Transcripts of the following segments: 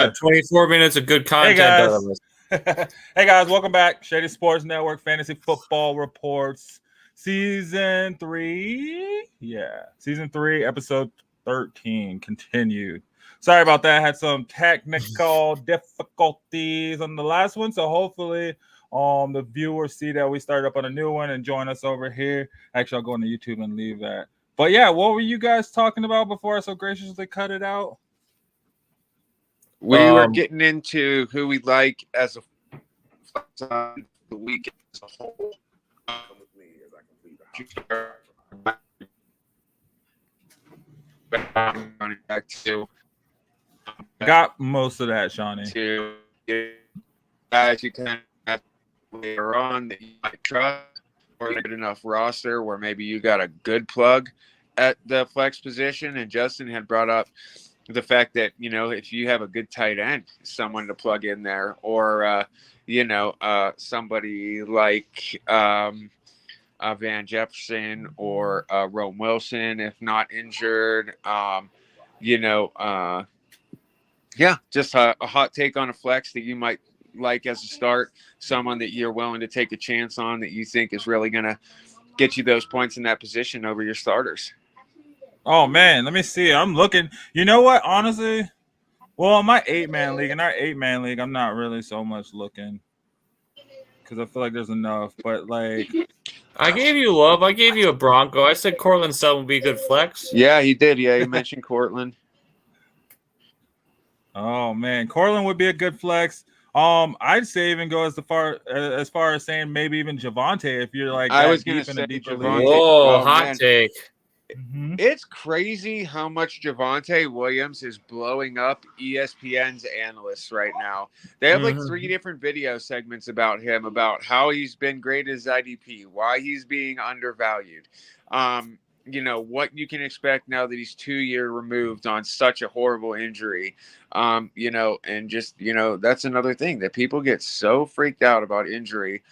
got 24 minutes of good content out of us. Hey guys, welcome back. Shady Sports Network Fantasy Football Reports, Season 3. Yeah, Season 3, Episode 13 continued. Sorry about that. I had some technical difficulties on the last one, so hopefully the viewers see that we started up on a new one and join us over here. Actually, I'll go on to YouTube and leave that. But yeah, what were you guys talking about before I so graciously cut it out? We were getting into who we like as a the week as a whole. Back to got most of that, Shawnee. To guys you kind of later on that you might trust, or a good enough roster where maybe you got a good plug at the flex position. And Justin had brought up the fact that, you know, if you have a good tight end, someone to plug in there, or somebody like Van Jefferson or Rome Wilson, if not injured, just a hot take on a flex that you might like as a start, someone that you're willing to take a chance on that you think is really going to get you those points in that position over your starters. Oh, man, let me see. I'm looking. You know what? Honestly, well, in our 8-man league, I'm not really so much looking because I feel like there's enough. But, like, I gave you love. I gave you a Bronco. I said Cortland Sutton would be a good flex. Yeah, he did. Yeah, he mentioned Cortland. Oh, man. Cortland would be a good flex. I'd say even go as far as saying maybe even Javonte if you're like I was going to say Javonte. Whoa, hot take. Mm-hmm. It's crazy how much Javonte Williams is blowing up ESPN's analysts right now. They have like 3 different video segments about him, about how he's been great as IDP, why he's being undervalued. What you can expect now that he's 2 years removed on such a horrible injury. And just, that's another thing that people get so freaked out about injury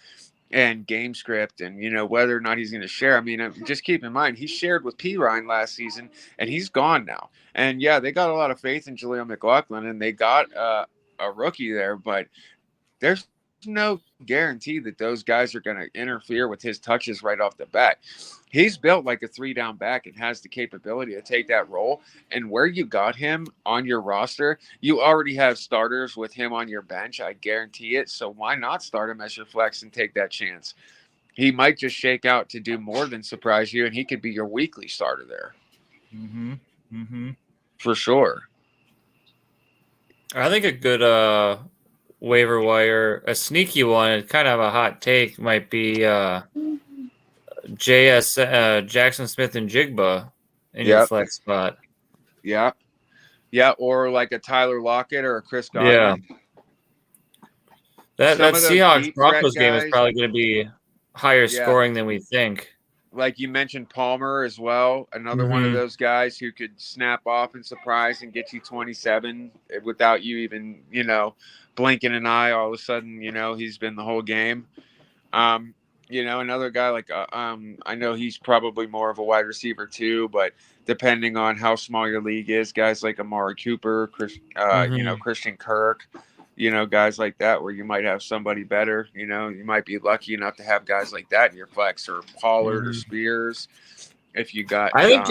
and game script and, whether or not he's going to share. I mean, just keep in mind, he shared with P. Ryan last season and he's gone now. And yeah, they got a lot of faith in Jaleel McLaughlin and they got a rookie there, but there's no guarantee that those guys are going to interfere with his touches right off the bat. He's built like a 3-down back and has the capability to take that role. And where you got him on your roster, you already have starters with him on your bench. I guarantee it. So why not start him as your flex and take that chance? He might just shake out to do more than surprise you, and he could be your weekly starter there. For sure. I think a good waiver wire, a sneaky one, kind of a hot take, might be Jackson Smith and Jigba in your flex spot. Yeah, or like a Tyler Lockett or a Chris Godwin. Yeah, that Seahawks Broncos game is probably going to be higher scoring than we think. Like you mentioned, Palmer as well, another one of those guys who could snap off and surprise and get you 27 without you even, blinking an eye. All of a sudden, he's been the whole game. Another guy like I know he's probably more of a wide receiver too, but depending on how small your league is, guys like Amari Cooper, Christian Kirk, guys like that, where you might have somebody better. You might be lucky enough to have guys like that in your flex, or Pollard or Spears. If you got, I think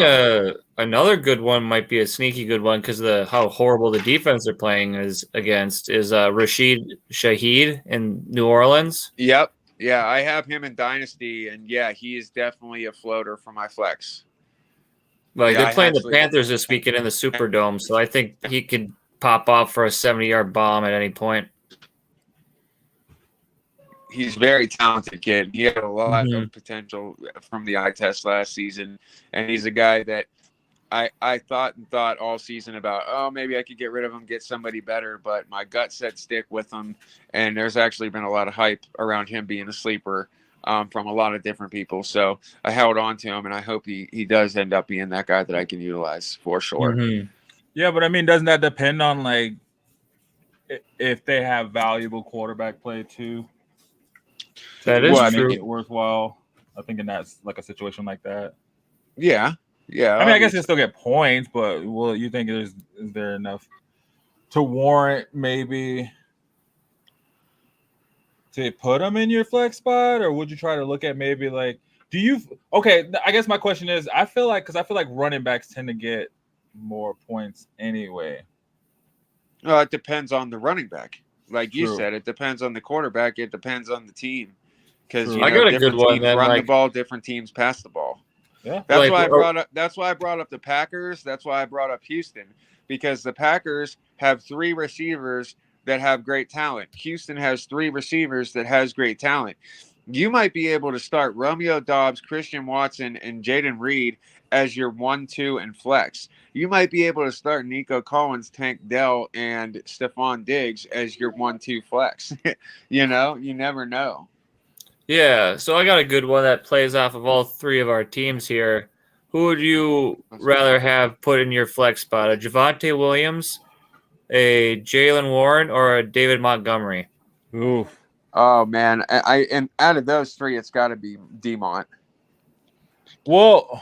another good one might be a sneaky good one because of how horrible the defense they're playing is Rashid Shaheed in New Orleans. Yep. Yeah, I have him in Dynasty, and yeah, he is definitely a floater for my flex. They're playing the Panthers this weekend in the Superdome, so I think he could pop off for a 70-yard bomb at any point. He's a very talented kid. He had a lot of potential from the eye test last season, and he's a guy that I thought all season about, maybe I could get rid of him, get somebody better, but my gut said stick with him, and there's actually been a lot of hype around him being a sleeper from a lot of different people. So I held on to him, and I hope he does end up being that guy that I can utilize for sure. Yeah, but I mean, doesn't that depend on like if they have valuable quarterback play too? That is true. Make it worthwhile. I think in that's like a situation like that. Yeah. I mean, I guess they still get points, but you think is there enough to warrant maybe to put him in your flex spot, or would you try to look at maybe like okay, I guess my question is, I feel like running backs tend to get more points anyway. It depends on the running back. Like you True. said, it depends on the quarterback. It depends on the team. Because True. I got a different good one teams then, run the like- ball, different teams pass the ball. Yeah. That's Like, why I brought up the Packers. That's why I brought up Houston, because the Packers have 3 receivers that have great talent. Houston has 3 receivers that has great talent. You might be able to start Romeo Doubs, Christian Watson, and Jaden Reed as your 1, 2, and flex. You might be able to start Nico Collins, Tank Dell, and Stephon Diggs as your 1, 2 flex. You never know. Yeah, so I got a good one that plays off of all 3 of our teams here. Who would you rather have put in your flex spot? A Javonte Williams, a Jalen Warren, or a David Montgomery? Oof. Oh man, and out of those 3, it's got to be Demont. Well,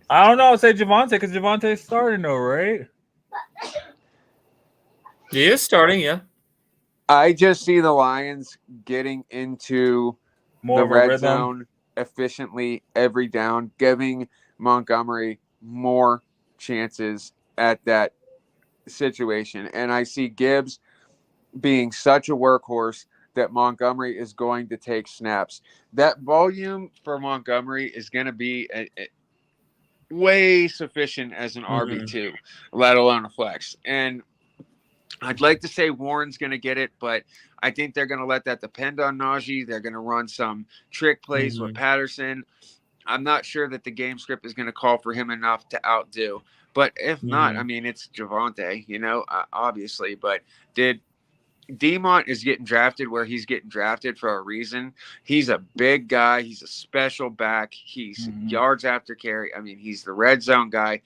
I don't know. I'll say Javonte because Javonte's starting though, right? He is starting, yeah. I just see the Lions getting into More the of a red rhythm. zone efficiently every down, giving Montgomery more chances at that situation. And I see Gibbs being such a workhorse that Montgomery is going to take snaps. That volume for Montgomery is going to be way sufficient as an RB2, let alone a flex. And I'd like to say Warren's going to get it, but I think they're going to let that depend on Najee. They're going to run some trick plays with Patterson. I'm not sure that the game script is going to call for him enough to outdo. But if not, I mean, it's Javonte, obviously. But Demont is getting drafted where he's getting drafted for a reason. He's a big guy. He's a special back. He's yards after carry. I mean, he's the red zone guy.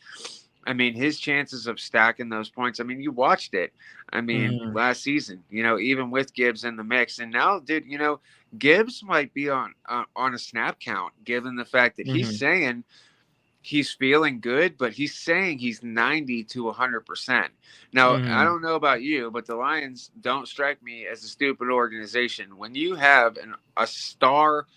I mean, his chances of stacking those points. I mean, you watched it. I mean, last season, even with Gibbs in the mix. And now, dude, Gibbs might be on a snap count, given the fact that he's saying he's feeling good, but he's saying he's 90 to 100%. Now, I don't know about you, but the Lions don't strike me as a stupid organization. When you have a star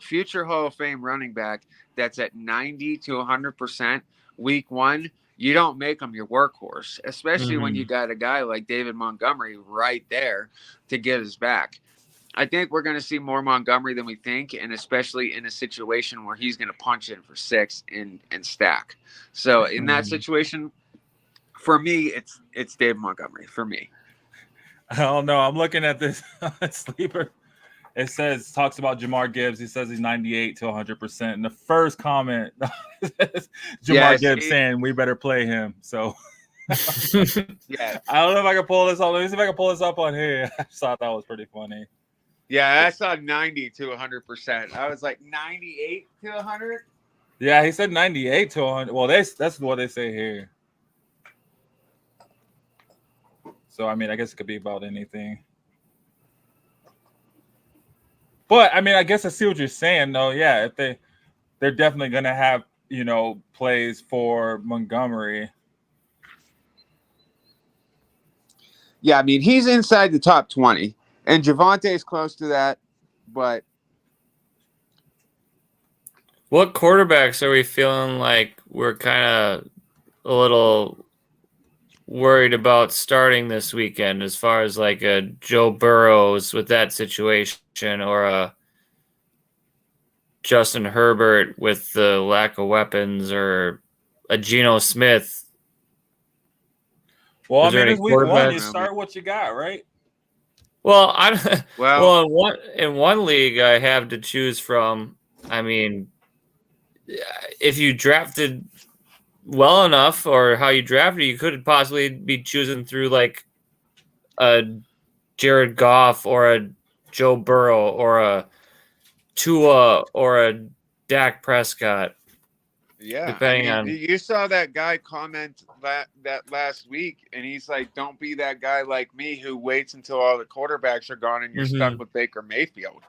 future Hall of Fame running back that's at 90 to 100% week 1, you don't make him your workhorse, especially when you got a guy like David Montgomery right there to get his back. I think we're going to see more Montgomery than we think, and especially in a situation where he's going to punch in for 6 and stack. So in that situation, for me, it's David Montgomery for me. I don't know. I'm looking at this sleeper. It talks about Jamar Gibbs. He says he's 98 to 100%. And the first comment says Gibbs saying we better play him. So yeah, I don't know if I can pull this up. Let me see if I can pull this up on here. I just thought that was pretty funny. Yeah, I saw 90 to 100%. I was like 98 to 100. Yeah, he said 98 to 100. Well, that's what they say here. So I mean, I guess it could be about anything. But I mean, I guess I see what you're saying, though. Yeah, if they're definitely gonna have plays for Montgomery. Yeah, I mean he's inside the top 20, and Javonte is close to that. But what quarterbacks are we feeling like we're kind of a little worried about starting this weekend, as far as like a Joe Burrows with that situation, or a Justin Herbert with the lack of weapons, or a Geno Smith? Well, I mean, it's week 1. You start what you got, right? Well, in one league I have to choose from. I mean, if you drafted well enough, or how you drafted, you could possibly be choosing through like a Jared Goff or a Joe Burrow or a Tua or a Dak Prescott. Yeah, depending on. You saw that guy comment that last week, and he's like, "Don't be that guy like me who waits until all the quarterbacks are gone and you're stuck with Baker Mayfield."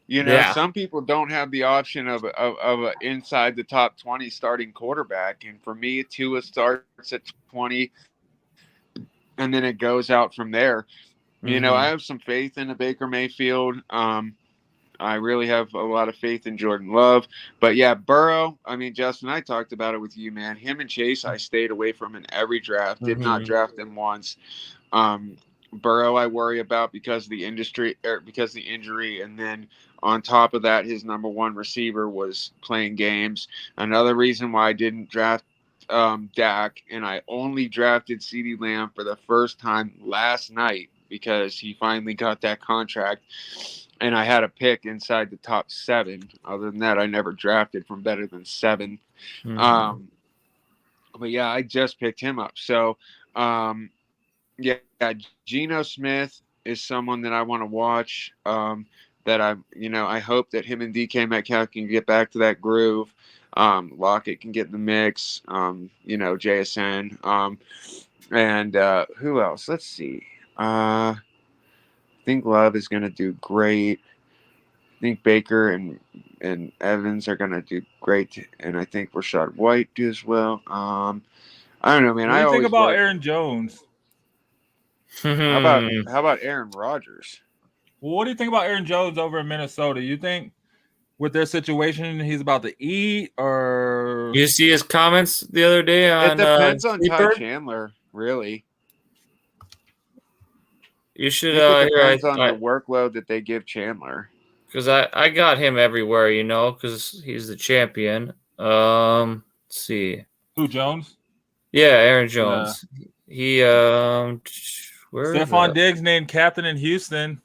You know, some people don't have the option of a inside the top 20 starting quarterback. And for me, Tua starts at 20 and then it goes out from there. You know, I have some faith in a Baker Mayfield. I really have a lot of faith in Jordan Love. But yeah, Burrow, I mean, Justin, I talked about it with you, man. Him and Chase, I stayed away from in every draft. Did not draft them once. Burrow, I worry about because of the injury, and then on top of that, his number one receiver was playing games. Another reason why I didn't draft Dak, and I only drafted CeeDee Lamb for the first time last night because he finally got that contract, and I had a pick inside the top 7. Other than that, I never drafted from better than 7. But yeah, I just picked him up. So, yeah, Geno Smith is someone that I want to watch. That I hope that him and DK Metcalf can get back to that groove. Lockett can get in the mix. JSN. And who else? Let's see. I think Love is going to do great. I think Baker and Evans are going to do great, and I think Rashad White do as well. I don't know, man. What do you think about Aaron Jones? How about Aaron Rodgers? Well, what do you think about Aaron Jones over in Minnesota? You think with their situation he's about to eat, or you see his comments the other day on? It depends on Ty Chandler, really. You should. It depends on the workload that they give Chandler. Because I got him everywhere, because he's the champion. Let's see. Who, Jones? Yeah, Aaron Jones. He Stephon Diggs named captain in Houston.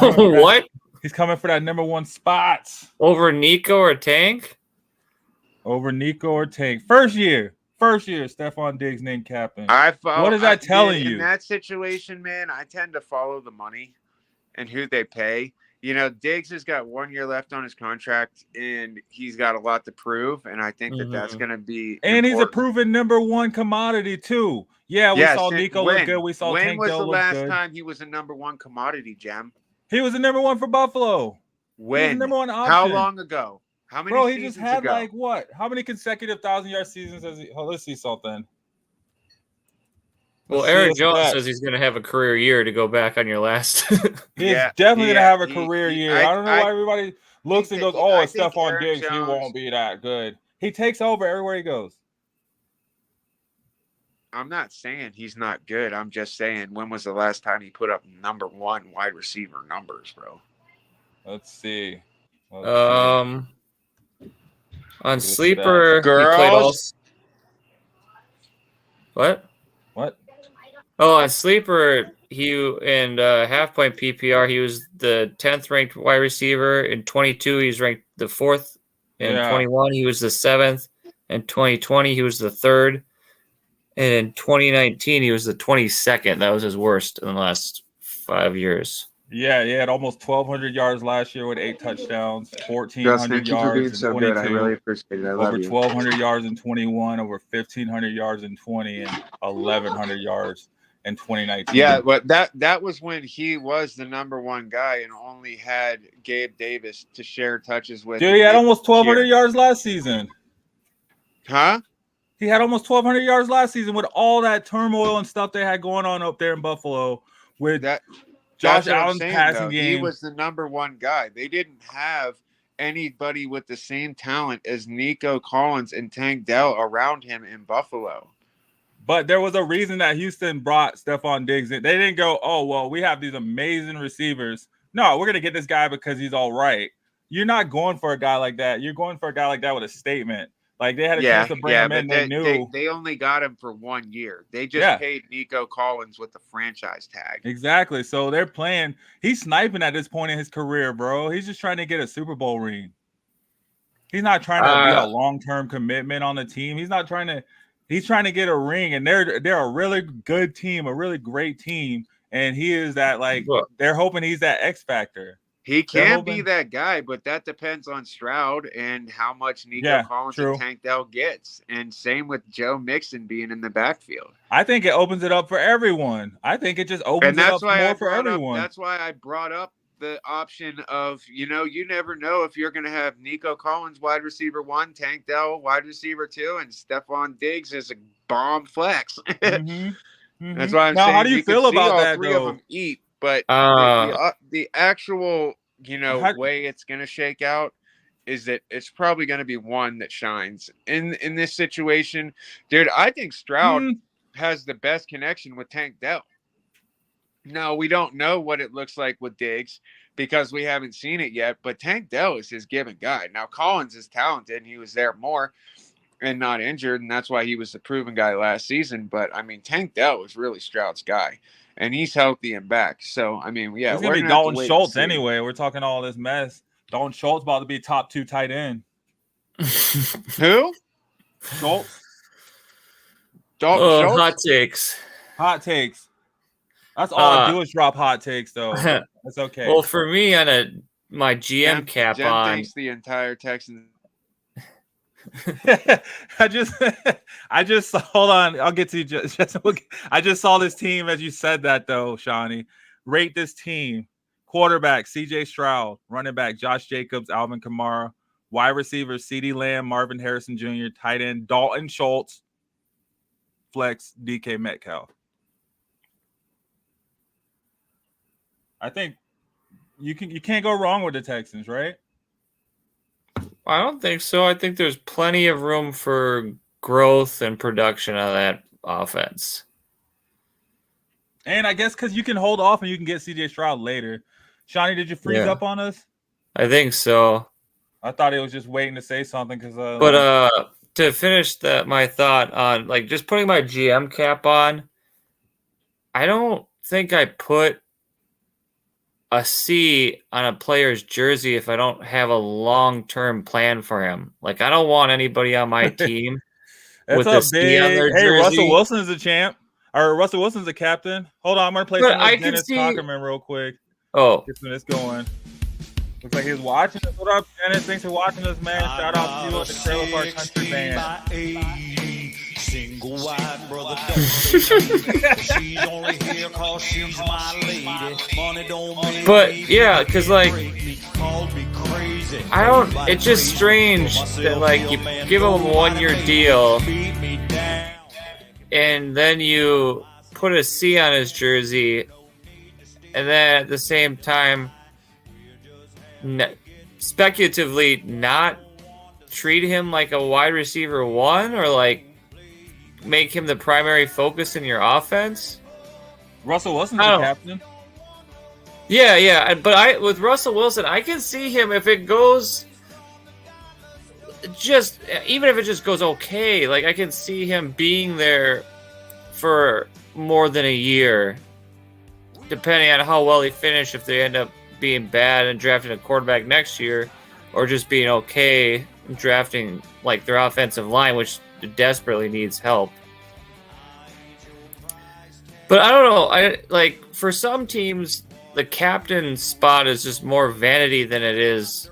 What? He's coming for that number 1 spot. Over Nico or Tank? Over Nico or Tank. First year, Stephon Diggs named captain. What is that telling you? In that situation, man, I tend to follow the money and who they pay. Diggs has got 1 year left on his contract, and he's got a lot to prove, and I think that's going to be And important. He's a proven number 1 commodity, too. Yeah, we saw Nico look good. We saw Tank Dell look good. When was the last time he was a number 1 commodity, Jem? He was a number 1 for Buffalo. When? He was number 1 option. How long ago? How many seasons he just had, ago? what? How many consecutive 1,000-yard seasons has he? Oh, let's see something. Well, Aaron Jones says he's going to have a career year to go back on your last. He's definitely going to have a career year. I don't know why everybody looks and goes, "Oh, it's Stephon Diggs. He won't be that good." He takes over everywhere he goes. I'm not saying he's not good. I'm just saying, when was the last time he put up number 1 wide receiver numbers, bro? Let's see. On Sleeper, girls. What? Oh, on Sleeper, he in half point PPR, he was the 10th ranked wide receiver. In 22, he's ranked the 4th. In 21, he was the 7th. In 2020, he was the 3rd. And in 2019, he was the 22nd. That was his worst in the last 5 years. Yeah, he had almost 1,200 yards last year with 8 touchdowns, 1,400 yards in 22. I really appreciate it. Over 1,200 yards in 21, over 1,500 yards in 20, and 1,100 yards in 2019. Yeah, but that was when he was the number 1 guy and only had Gabe Davis to share touches with. Dude, he had almost 1,200 yards last season. Huh? He had almost 1,200 yards last season with all that turmoil and stuff they had going on up there in Buffalo with that. Josh Allen's passing game. He was the number 1 guy. They didn't have anybody with the same talent as Nico Collins and Tank Dell around him in Buffalo. But there was a reason that Houston brought Stephon Diggs in. They didn't go, "Oh, well, we have these amazing receivers. No, we're going to get this guy because he's all right." You're not going for a guy like that. You're going for a guy like that with a statement. Like, they had a chance to bring him in. They only got him for 1 year. They just paid Nico Collins with the franchise tag. Exactly. So they're playing. He's sniping at this point in his career, bro. He's just trying to get a Super Bowl ring. He's not trying to be a long-term commitment on the team. He's trying to get a ring, and they're a really good team, a really great team. And he is that, they're hoping he's that X factor. He can be that guy, but that depends on Stroud and how much Nico Collins and Tank Dell gets. And same with Joe Mixon being in the backfield. I think it opens it up for everyone. I think it just opens it up more for everyone. That's why I brought up the option of, you never know if you're going to have Nico Collins, wide receiver 1, Tank Dell, wide receiver 2, and Stephon Diggs as a bomb flex. That's why I'm now, saying how do you feel about all that, three though? of them eat, but the actual, way it's going to shake out is that it's probably going to be one that shines in this situation. Dude, I think Stroud has the best connection with Tank Dell. No, we don't know what it looks like with Diggs because we haven't seen it yet, but Tank Dell is his given guy. Now, Collins is talented, and he was there more and not injured, and that's why he was the proven guy last season. But, I mean, Tank Dell was really Stroud's guy, and he's healthy and back. So, I mean, yeah. It's going to be Dalton Schultz anyway. We're talking all this mess. Dalton Schultz about to be top 2 tight end. Who? Schultz. Dalton Schultz? Hot takes. Hot takes. That's all I do is drop hot takes, though. That's okay. Well, for me, on my GM cap Jen on, thinks the entire Texans. I just hold on. I'll get to you. Just, I just saw this team as you said that, though, Shawnee. Rate this team: quarterback CJ Stroud, running back Josh Jacobs, Alvin Kamara, wide receiver CeeDee Lamb, Marvin Harrison Jr., tight end Dalton Schultz, flex DK Metcalf. I think you can't go wrong with the Texans, right? I don't think so. I think there's plenty of room for growth and production out of that offense. And I guess because you can hold off and you can get CJ Stroud later. Shawnee, did you freeze up on us? I think so. I thought it was just waiting to say something because. To finish my thought on just putting my GM cap on, I don't think I put a C on a player's jersey if I don't have a long-term plan for him. I don't want anybody on my team with a C on their jersey. Hey, Russell Wilson is a champ. Or Russell Wilson's a captain. Hold on, I'm going to play some of Dennis Cockerman real quick. Oh. Get this going. Looks like he's watching us. What up, Dennis? Thanks for watching us, man. Shout out to you at the Trailer Park Country Band. Single white brother, she's only here cause she's my lady. Money don't mean. But yeah, because it's just strange that you give him a 1-year deal and then you put a C on his jersey, and then at the same time speculatively not treat him like a wide receiver 1 or make him the primary focus in your offense. Russell Wilson's the captain. Yeah, but with Russell Wilson, I can see him if it goes even if it just goes okay, I can see him being there for more than a year, depending on how well he finish. If they end up being bad and drafting a quarterback next year, or just being okay and drafting their offensive line, which desperately needs help. But I don't know. For some teams, the captain spot is just more vanity than it is.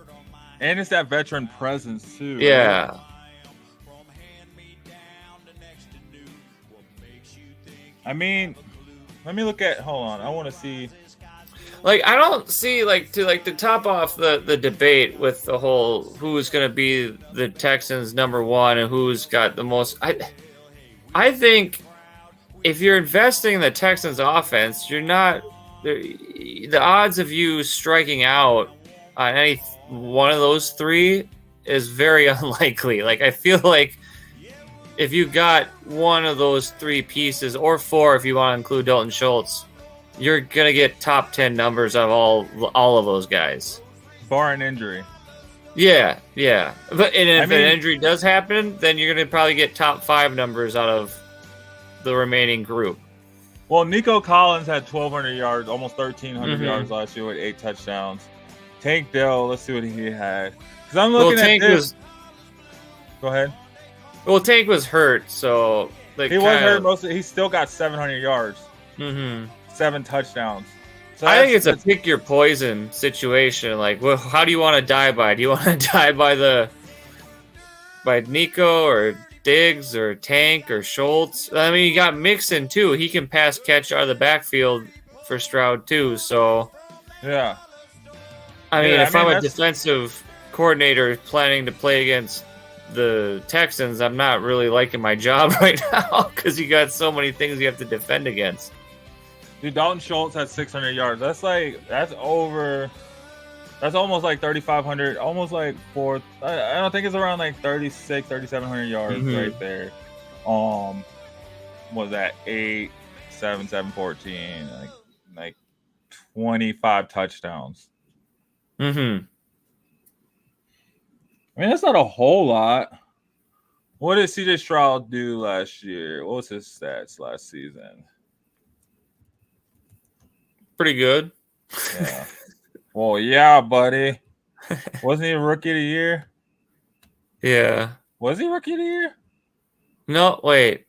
And it's that veteran presence too. Yeah. Right? I mean, let me look at. Hold on, I want to see. I don't see to top off the debate with the whole who's going to be the Texans number 1 and who's got the most. I think if you're investing in the Texans offense, you're not the odds of you striking out on any one of those 3 is very unlikely. I feel like if you got one of those 3 pieces, or 4 if you want to include Dalton Schultz, you're gonna get top 10 numbers of all of those guys, bar an injury. Yeah. But if an injury does happen, then you're gonna probably get top 5 numbers out of the remaining group. Well, Nico Collins had 1,200 yards, almost 1,300 yards last year with 8 touchdowns. Tank Dell, let's see what he had. Because I'm looking at this. Go ahead. Well, Tank was hurt, so he was hurt he still got 700 yards. 7 touchdowns. So I think it's a pick your poison situation. How do you want to die by? Do you want to die by Nico or Diggs or Tank or Schultz? I mean, you got Mixon too. He can pass catch out of the backfield for Stroud too. So yeah. I mean, if I'm a defensive coordinator planning to play against the Texans, I'm not really liking my job right now because you got so many things you have to defend against. Dude, Dalton Schultz had 600 yards. That's almost like 3,500, almost like I don't think it's around like 3,700 yards right there. Was that 8, 7, 7, 14, like 25 touchdowns. Mm-hmm. I mean, that's not a whole lot. What did CJ Stroud do last year? What was his stats last season? Pretty good. Yeah. Well, yeah, buddy. Wasn't he Rookie of the Year? Yeah. Was he Rookie of the Year? No, wait.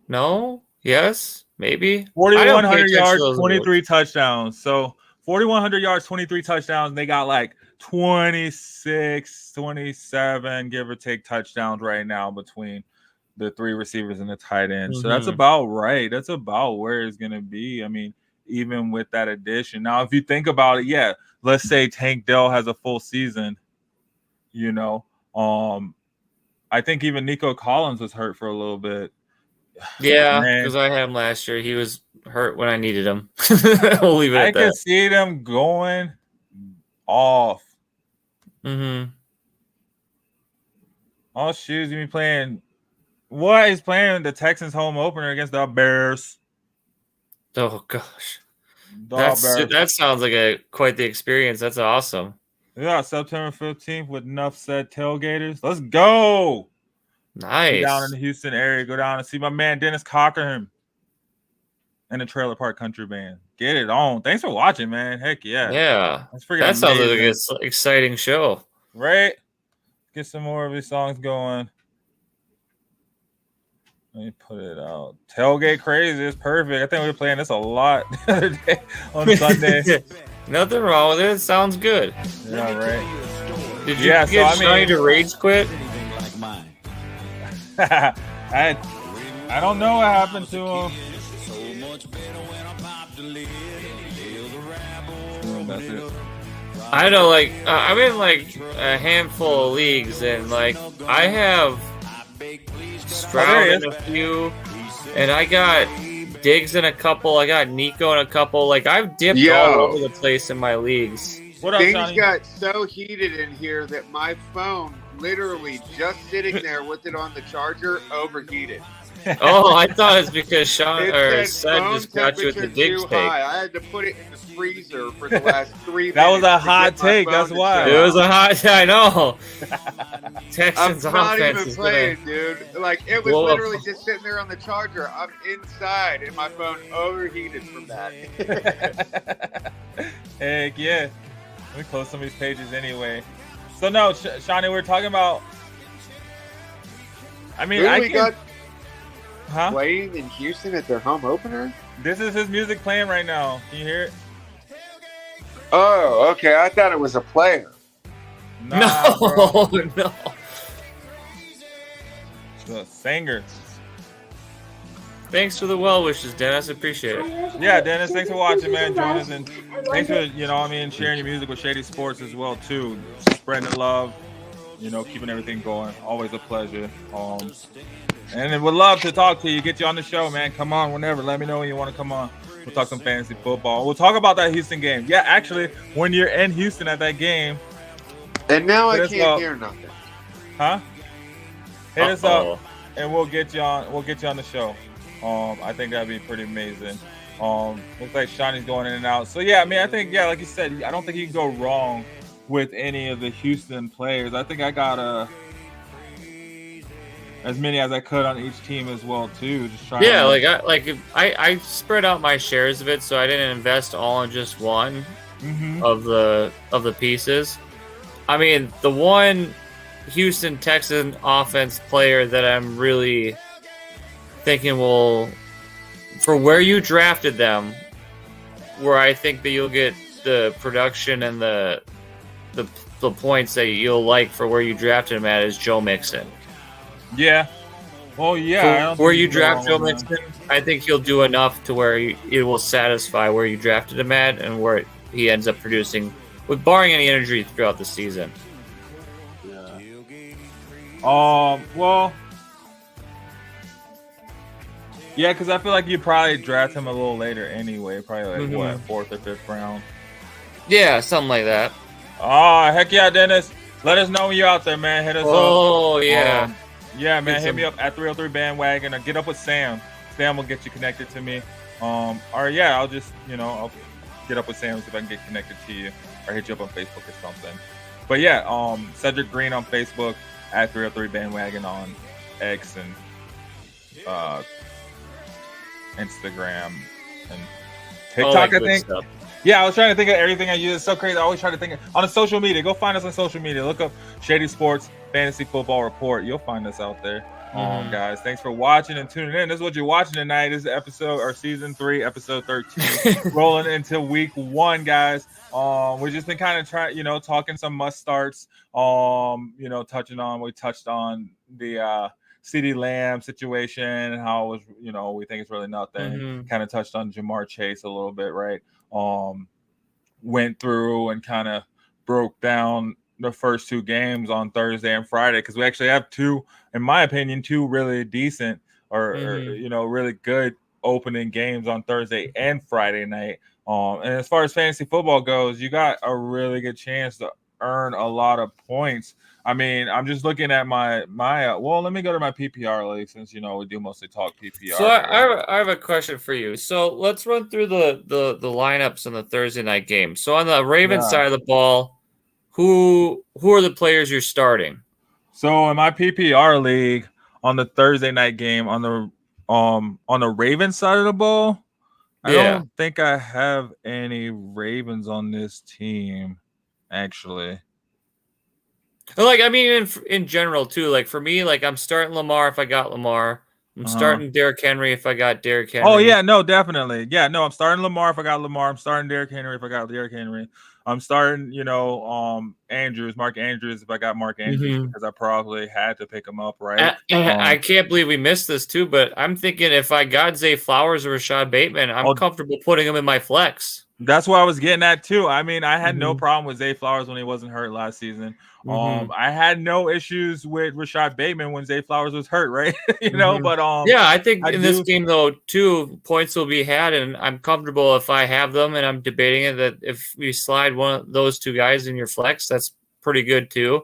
No? Yes? Maybe? 4,100 yards, 23 touchdowns. So 4,100 yards, 23 touchdowns. They got like 26, 27, give or take, touchdowns right now between the three receivers and the tight end. So that's about right. That's about where it's going to be. I mean, even with that addition. Now, if you think about it, yeah, let's say Tank Dell has a full season, you know. I think even Nico Collins was hurt for a little bit. Yeah, because I had him last year. He was hurt when I needed him. We'll leave it at that. I can see them going off. Mm-hmm. Oh, shoes, you be playing. What is playing the Texans home opener against the Bears? Oh gosh, that sounds like quite the experience. That's awesome. Yeah, September 15th with Enough Said Tailgaters. Let's go. Nice. Be down in the Houston area. Go down and see my man Dennis Cockerham and the Trailer Park Country Band. Get it on. Thanks for watching, man. Heck yeah. Yeah. That's freaking that sounds amazing. like an exciting show. Right? Get some more of these songs going. Let me put it out. Tailgate Crazy is perfect. I think we were playing this a lot the other day on Sunday. Nothing wrong with it. It sounds good. Yeah, right. Did you get Shiny to rage quit? I don't know what happened to him. That's it. I know, like, I'm in like a handful of leagues, and like I have Stroud in a few, and I got Diggs in a couple. I got Nico in a couple. Like, I've dipped all over the place in my leagues. What up, Things Johnny? got so heated in here that my phone, literally just sitting there with it on the charger, overheated. Oh, I thought it's because Sean or Seth just got you with the Diggs take. I had to put it in the freezer for the last 3 minutes. That was a hot take. That's why. It was a hot. I know. Texans I'm not offense even is playing, dude. Like, it was literally just sitting there on the charger. I'm inside, and my phone overheated from that. Heck yeah. Let me close some of these pages anyway. So no, Shawnee, we're talking about. I mean, playing in Houston at their home opener. This is his music playing right now. Can you hear it? Oh, okay. I thought it was a player. Nah, no. The singer. Thanks for the well wishes, Dennis. Appreciate it. Yeah, Dennis, thanks for watching, man. Join us, and thanks for sharing your music with Shady Sports as well too. Spreading the love, keeping everything going. Always a pleasure. And would love to talk to you, get you on the show, man. Come on whenever. Let me know when you want to come on. We'll talk some fantasy football. We'll talk about that Houston game. Yeah, actually, when you're in Houston at that game. And now I can't hear nothing. Huh? Hit us up, and we'll get you on. We'll get you on the show. I think that'd be pretty amazing. Looks like Shawnee's going in and out. So yeah, I mean, I think like you said, I don't think you can go wrong with any of the Houston players. I think I got as many as I could on each team as well too. Just trying. Yeah, I spread out my shares of it, so I didn't invest all in just one of the pieces. I mean, the one Houston Texans offense player that I'm really thinking for where you drafted them, where I think that you'll get the production and the points that you'll like for where you drafted him at is Joe Mixon. Yeah. Oh yeah. Where you draft Joe Mixon, I think he'll do enough to where it will satisfy where you drafted him at and where he ends up producing with barring any injury throughout the season. Yeah. Well, yeah, because I feel like you'd probably draft him a little later anyway. Probably like what, 4th or 5th round. Yeah, something like that. Oh, heck yeah, Dennis. Let us know when you're out there, man. Hit us up. Oh, yeah. Yeah, man. Hit me up at 303 Bandwagon or get up with Sam. Sam will get you connected to me. Or yeah, I'll just, I'll get up with Sam and see if I can get connected to you or hit you up on Facebook or something. But yeah, Cedric Green on Facebook, at 303 Bandwagon on X and Instagram and TikTok, I think. Stuff. Yeah, I was trying to think of everything I use. It's so crazy. I always try to think on the social media. Go find us on social media. Look up Shady Sports Fantasy Football Report. You'll find us out there. Guys, thanks for watching and tuning in. This is what you're watching tonight. This is episode or season 3, episode 13, rolling into week 1, guys. We've just been kind of trying, talking some must starts. We touched on the CeeDee Lamb situation and how it was, we think it's really nothing. Kind of touched on Jamar Chase a little bit, right? Went through and kind of broke down the first 2 games on Thursday and Friday, because we actually have 2, in my opinion, 2 really decent or really good opening games on Thursday and Friday night. And as far as fantasy football goes, you got a really good chance to earn a lot of points. I mean, I'm just looking at my well, let me go to my PPR league since we do mostly talk PPR. So I have a question for you. So let's run through the lineups in the Thursday night game. So on the Ravens side of the ball, who are the players you're starting? So in my PPR league on the Thursday night game on the Ravens side of the ball, I don't think I have any Ravens on this team, actually. Like, I mean, in general too. Like for me, like I'm starting Lamar if I got Lamar. I'm starting Derrick Henry if I got Derrick Henry. Oh yeah, no, definitely. Yeah, no, I'm starting Lamar if I got Lamar. I'm starting Derrick Henry if I got Derrick Henry. I'm starting, Mark Andrews if I got Mark Andrews because I probably had to pick him up, right? I can't believe we missed this too, but I'm thinking if I got Zay Flowers or Rashad Bateman, I'm comfortable putting him in my flex. That's what I was getting at too. I mean, I had no problem with Zay Flowers when he wasn't hurt last season. I had no issues with Rashad Bateman when Zay Flowers was hurt, right? But yeah, I think this game though, 2 points will be had, and I'm comfortable if I have them, and I'm debating it that if you slide one of those 2 guys in your flex, that's pretty good too.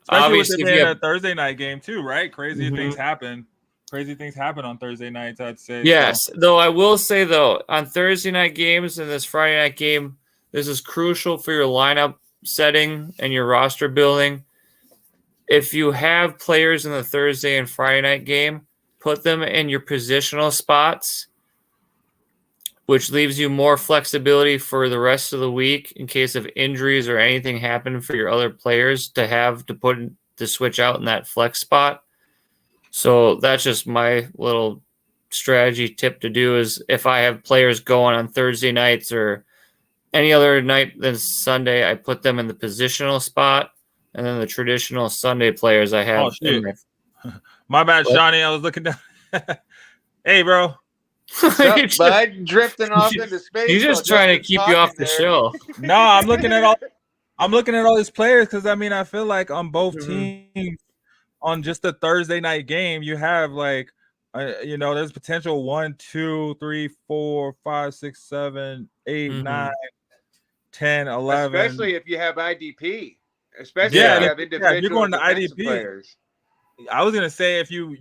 Especially obviously with it being a Thursday night game too, right? Crazy things happen. Crazy things happen on Thursday nights, I'd say. Yes, though I will say though, on Thursday night games and this Friday night game, this is crucial for your lineup setting and your roster building. If you have players in the Thursday and Friday night game, put them in your positional spots, which leaves you more flexibility for the rest of the week in case of injuries or anything happen for your other players to have to switch out in that flex spot. So that's just my little strategy tip to do is if I have players going on Thursday nights or any other night than Sunday, I put them in the positional spot, and then the traditional Sunday players I have. My bad, Shawnee. I was looking down. Hey, bro. Bud drifting off into space. He's just trying to keep you off the show. No, I'm looking at all these players because I feel like on both teams. On just the Thursday night game, you have there's potential 1, 2, 3, 4, 5, 6, 7, 8, 9, 10, 11. Especially if you have IDP. Especially if you have individual if you're going to IDP players. I was gonna say if you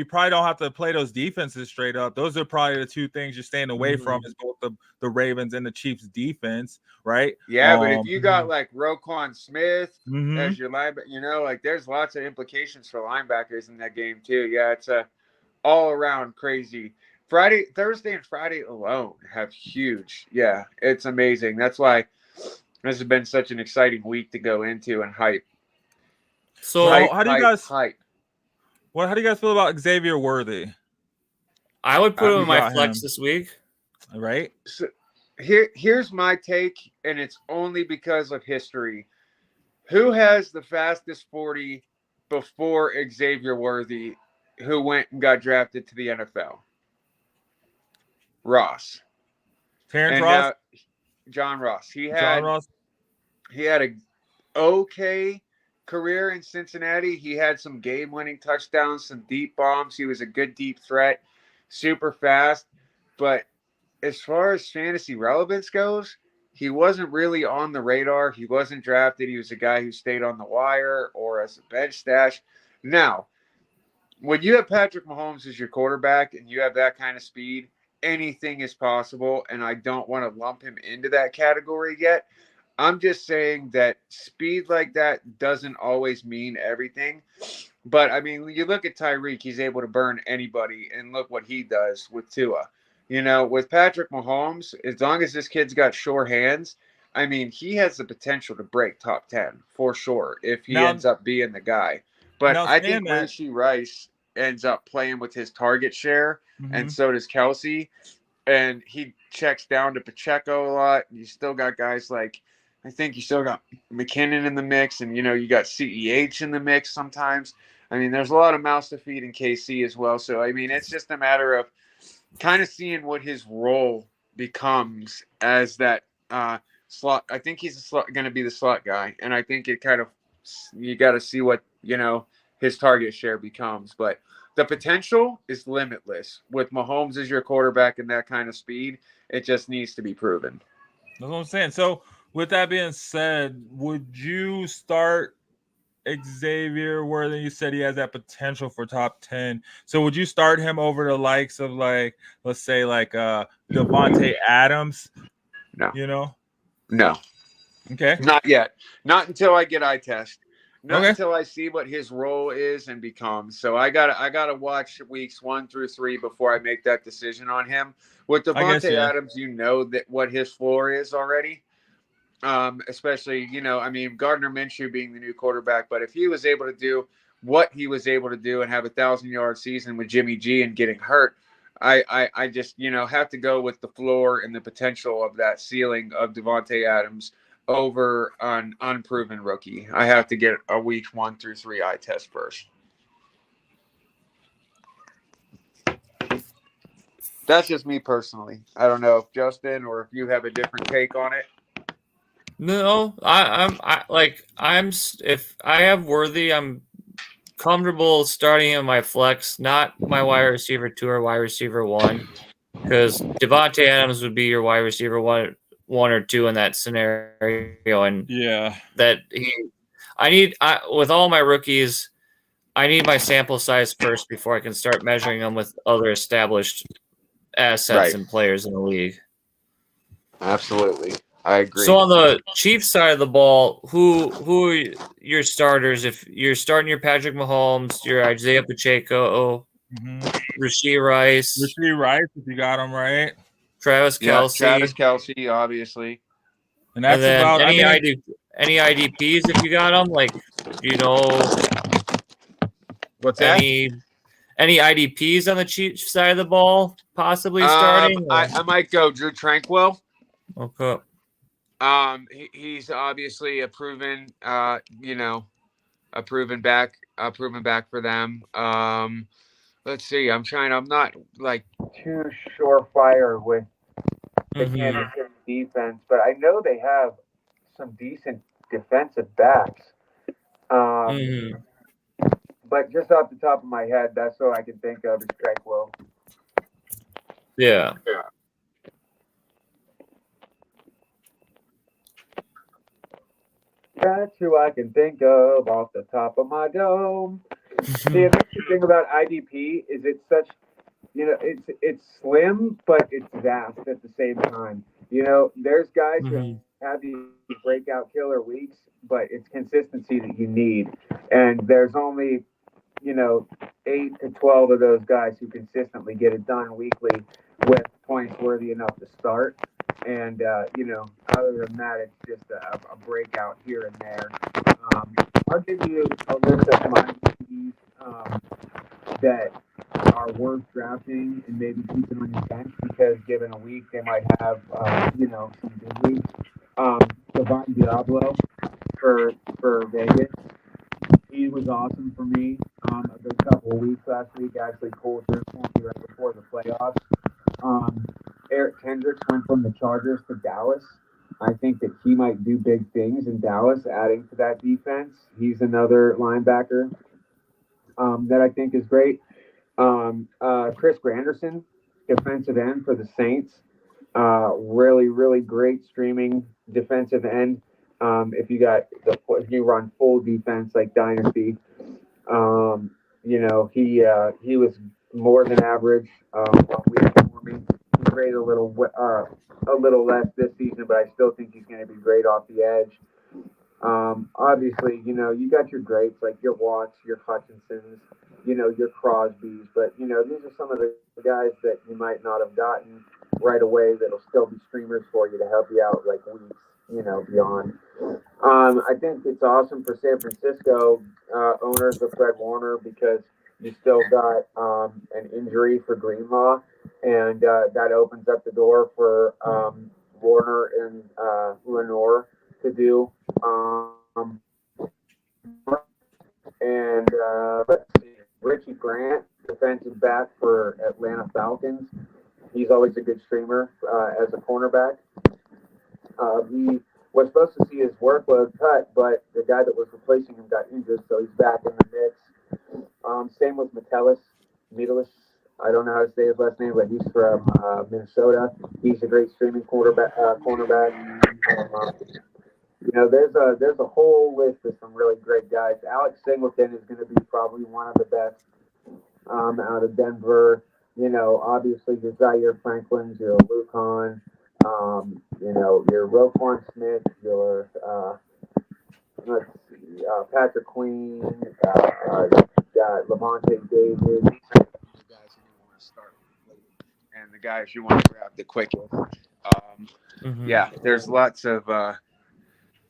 probably don't have to play those defenses straight up. Those are probably the 2 things you're staying away from is both the Ravens and the Chiefs defense, right? Yeah, but if you got like Roquan Smith as your linebacker, there's lots of implications for linebackers in that game too. Yeah, it's a all around crazy. Thursday and Friday alone have huge. Yeah, it's amazing. That's why this has been such an exciting week to go into and hype. So how do you guys feel about Xavier Worthy? I would put him in my flex this week. Right. So here's my take, and it's only because of history. Who has the fastest 40 before Xavier Worthy, who went and got drafted to the NFL? Terrence Ross. John Ross. He had he had a okay career in Cincinnati. He had some game-winning touchdowns, some deep bombs. He was a good deep threat, super fast. But as far as fantasy relevance goes, he wasn't really on the radar. He wasn't drafted. He was a guy who stayed on the wire or as a bench stash. Now, when you have Patrick Mahomes as your quarterback and you have that kind of speed, anything is possible. And I don't want to lump him into that category yet. I'm just saying that speed like that doesn't always mean everything. But, I mean, you look at Tyreek, he's able to burn anybody, and look what he does with Tua. With Patrick Mahomes, as long as this kid's got sure hands, I mean, he has the potential to break top 10 for sure if he ends up being the guy. But I think Rashee Rice ends up playing with his target share, and so does Kelsey. And he checks down to Pacheco a lot. You still got guys like, I think you still got McKinnon in the mix, and, you got CEH in the mix sometimes. I mean, there's a lot of mouths to feed in KC as well. So, I mean, it's just a matter of kind of seeing what his role becomes as that slot. I think he's going to be the slot guy. And I think it kind of, you got to see what, his target share becomes. But the potential is limitless. With Mahomes as your quarterback and that kind of speed, it just needs to be proven. That's what I'm saying. So, with that being said, would you start Xavier Worthy? You said he has that potential for top 10. So would you start him over the likes of, like, let's say, like Devontae Adams? No. No. Okay. Not yet. Not until I get eye test. Not until I see what his role is and becomes. So I gotta watch weeks 1 through 3 before I make that decision on him. With Devontae Adams, that what his floor is already. Especially, I mean, Gardner Minshew being the new quarterback, but if he was able to do what he was able to do and have 1,000-yard season with Jimmy G and getting hurt, I just, have to go with the floor and the potential of that ceiling of Devontae Adams over an unproven rookie. I have to get a week 1 through 3 eye test first. That's just me personally. I don't know if Justin or if you have a different take on it. No, if I have Worthy, I'm comfortable starting in my flex, not my wide receiver 2 or wide receiver 1, because Devontae Adams would be your wide receiver 1 or 2 in that scenario, and with all my rookies, I need my sample size first before I can start measuring them with other established assets and players in the league. Absolutely. I agree. So on the Chiefs side of the ball, who are your starters? If you're starting your Patrick Mahomes, your Isaiah Pacheco, Rashee Rice. Rashee Rice, if you got him right. Travis Kelce. Travis Kelce, obviously. And that's then about any IDPs if you got them, what's that? Any IDPs on the Chiefs side of the ball possibly starting? I might go Drew Tranquil. Okay. He's obviously a proven back for them. Let's see. I'm not like too surefire with the Kansas City defense, but I know they have some decent defensive backs. But just off the top of my head, that's all I can think of is Tranquil. Yeah. That's who I can think of off the top of my dome. The amazing thing about IDP is it's such, it's slim, but it's vast at the same time. There's guys who have these breakout killer weeks, but it's consistency that you need. And there's only, 8 to 12 of those guys who consistently get it done weekly with points worthy enough to start. And, other than that, it's just a breakout here and there. I'll give you a list of my IDPs that are worth drafting and maybe keeping on your bench because given a week, they might have, some good weeks. Devon Diablo for Vegas. He was awesome for me. A good couple of weeks last week. Actually pulled through for me right before the playoffs. Eric Kendricks went from the Chargers to Dallas. I think that he might do big things in Dallas, adding to that defense. He's another linebacker that I think is great. Chris Granderson, defensive end for the Saints. Really, really great streaming defensive end. If you run full defense like Dynasty, he was more than average one week for me. He graded a little less this season, but I still think he's going to be great off the edge. Obviously, you got your greats like your Watts, your Hutchinsons, your Crosbys, but these are some of the guys that you might not have gotten right away that'll still be streamers for you to help you out like weeks, beyond. I think it's awesome for San Francisco owners of Fred Warner because you still got an injury for Greenlaw, and that opens up the door for Warner and Lenore to do. Let's see, Richie Grant, defensive back for Atlanta Falcons. He's always a good streamer as a cornerback. He was supposed to see his workload cut, but the guy that was replacing him got injured, so he's back in the mix. Same with Metellus. I don't know how to say his last name, but he's from Minnesota. He's a great streaming cornerback. There's a whole list of some really great guys. Alex Singleton is going to be probably one of the best out of Denver. Obviously your Zaire Franklin's, your Luke Hahn, your Roquan Smith, your Patrick Queen, got Levante David. These are the guys you want to start with, and the guys you want to grab the quickest. Yeah, there's lots of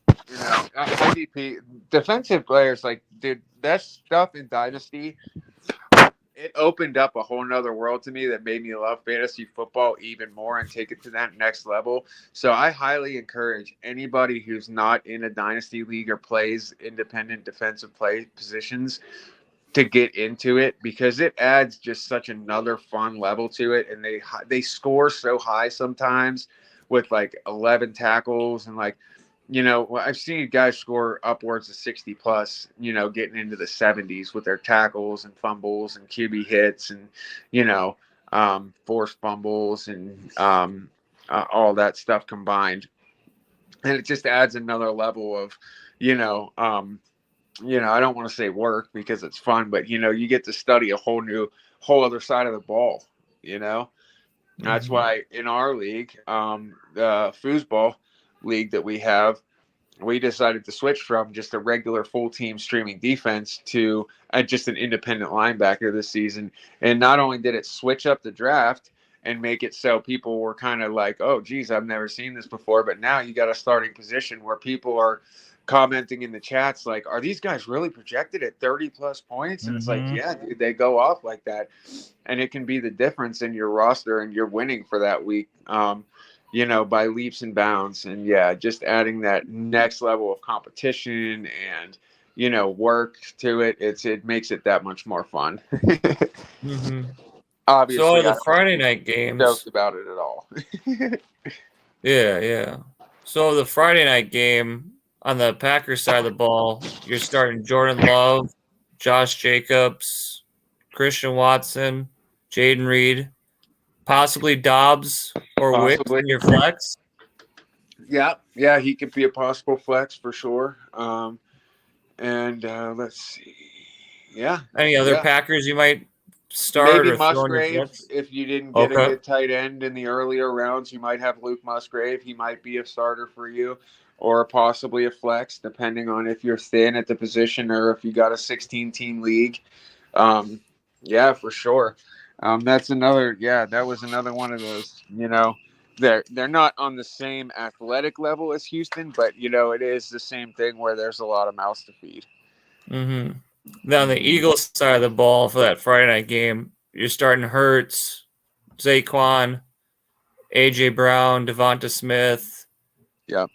IDP defensive players. Like, dude, that stuff in Dynasty, it opened up a whole nother world to me that made me love fantasy football even more and take it to that next level. So I highly encourage anybody who's not in a Dynasty league or plays independent defensive play positions to get into it, because it adds just such another fun level to it. And they score so high sometimes with like 11 tackles and like, I've seen guys score upwards of 60 plus, getting into the 70s with their tackles and fumbles and QB hits and, forced fumbles and all that stuff combined. And it just adds another level of, I don't want to say work because it's fun, but, you get to study a whole other side of the ball, That's why in our league, the foosball league that we have, we decided to switch from just a regular full team streaming defense to just an independent linebacker this season. And not only did it switch up the draft and make it so people were kind of like, oh, geez, I've never seen this before. But now you got a starting position where people are commenting in the chats like, are these guys really projected at 30 plus points? And it's like, yeah, dude, they go off like that. And it can be the difference in your roster and you're winning for that week. By leaps and bounds. And yeah, just adding that next level of competition and, work to it, it makes it that much more fun. Obviously, so the Friday night games, joked about it at all. Yeah. So the Friday night game on the Packers side of the ball, you're starting Jordan Love, Josh Jacobs, Christian Watson, Jaden Reed, possibly Dobbs or Wicks in your flex. Yeah, he could be a possible flex for sure. Let's see. Yeah. Any other Packers you might start? Maybe or Musgrave. If you didn't get a good tight end in the earlier rounds, you might have Luke Musgrave. He might be a starter for you, or possibly a flex, depending on if you're thin at the position or if you got a 16-team league. Yeah, for sure. That was another one of those, they're not on the same athletic level as Houston, but, it is the same thing where there's a lot of mouths to feed. Now, on the Eagles side of the ball for that Friday night game, you're starting Hurts, Saquon, A.J. Brown, Devonta Smith. Yep.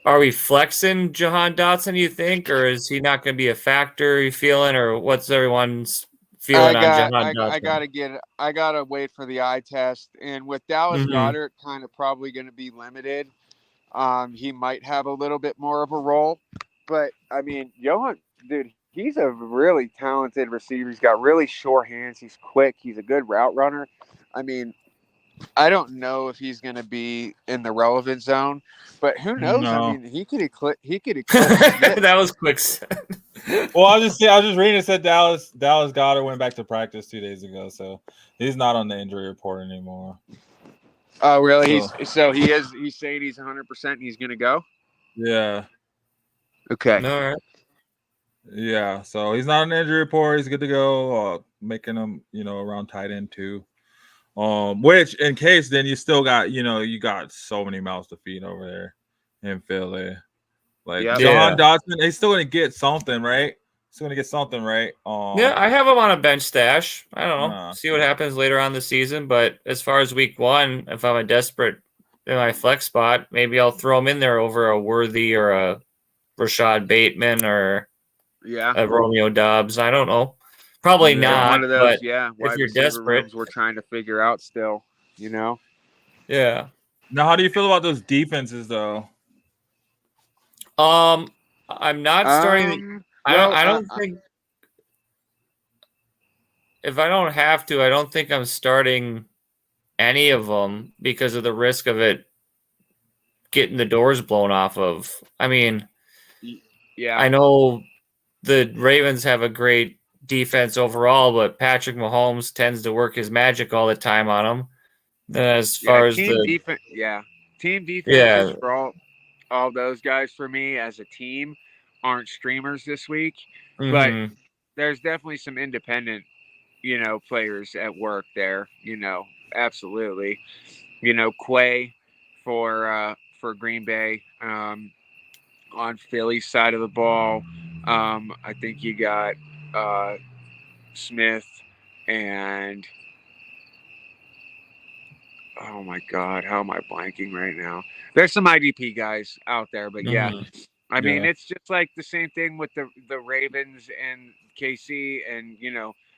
Are we flexing Jahan Dotson, you think, or is he not going to be a factor you feeling, or what's everyone's feeling on Jahan Dotson? I gotta wait for the eye test, and with Dallas Goedert kind of probably going to be limited, he might have a little bit more of a role. But I mean, Johan, dude, he's a really talented receiver. He's got really short hands. He's quick. He's a good route runner. I mean, I don't know if he's going to be in the relevant zone, but who knows? No. I mean, he could eclipse. That was quick. Well, I was just reading. It said Dallas Goedert went back to practice 2 days ago, so he's not on the injury report anymore. Oh, really? So he is. He's saying he's 100%. And he's going to go. Yeah. Okay. All right. Yeah. So he's not on the injury report. He's good to go. Making him, around tight end too. Which in case then you still got, you got so many mouths to feed over there in Philly. Like John Dodson, he's still gonna get something, right? Still gonna get something, right? Yeah, I have him on a bench stash. I don't know. See what happens later on the season. But as far as week 1, if I'm a desperate in my flex spot, maybe I'll throw him in there over a Worthy or a Rashad Bateman or a Romeo Dobbs. I don't know. Probably not. One of those, if you're desperate, we're trying to figure out still, Yeah. Now, how do you feel about those defenses, though? I'm not starting. I don't think. If I don't have to, I don't think I'm starting any of them because of the risk of it getting the doors blown off of. I mean, I know the Ravens have a great defense overall, but Patrick Mahomes tends to work his magic all the time on them. As far as team defenses for all those guys for me as a team aren't streamers this week, but there's definitely some independent, players at work there. Absolutely. Quay for Green Bay on Philly's side of the ball. I think you got Smith and oh my God, how am I blanking right now? There's some IDP guys out there, but I mean, it's just like the same thing with the Ravens and KC, and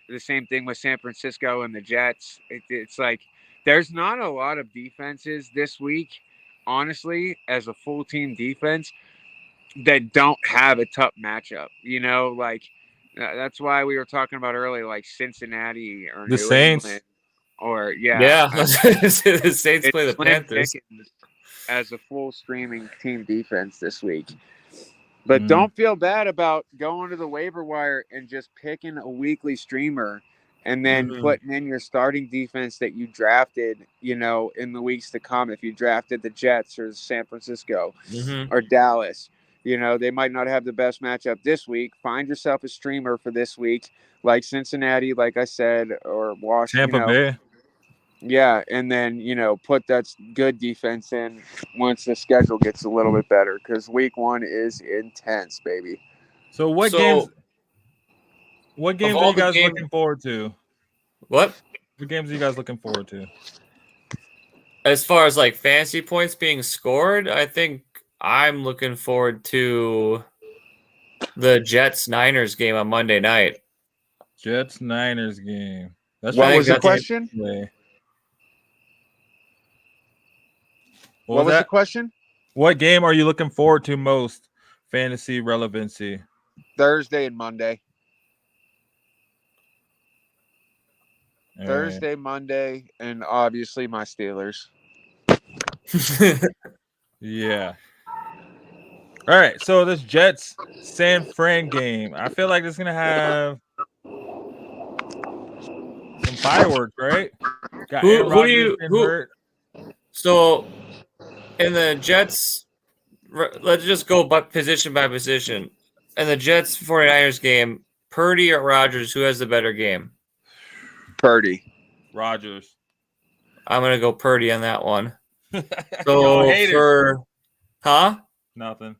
the same thing with San Francisco and the Jets. It's like there's not a lot of defenses this week, honestly, as a full team defense that don't have a tough matchup. Like that's why we were talking about earlier, like Cincinnati or the New Saints. England, or the Saints play the Panthers as a full streaming team defense this week. But don't feel bad about going to the waiver wire and just picking a weekly streamer and then putting in your starting defense that you drafted, in the weeks to come. If you drafted the Jets or San Francisco or Dallas, they might not have the best matchup this week. Find yourself a streamer for this week, like Cincinnati, like I said, or Washington. Tampa Bay. Yeah, and then, put that good defense in once the schedule gets a little bit better, because week 1 is intense, baby. So what games are you guys looking forward to? What games are you guys looking forward to? As far as like fantasy points being scored, I think I'm looking forward to the Jets-Niners game on Monday night. Jets-Niners game. What was the question? What was the question? What game are you looking forward to most? Fantasy relevancy. Thursday and Monday. All Thursday, right. Monday, and obviously my Steelers. Yeah. All right. So this Jets San Fran game, I feel like it's gonna have some fireworks, right? Got who do you hurt. So in the Jets, let's just go position by position. In the Jets 49ers game, Purdy or Rodgers, who has the better game? Purdy. Rodgers. I'm gonna go Purdy on that one. So Nothing.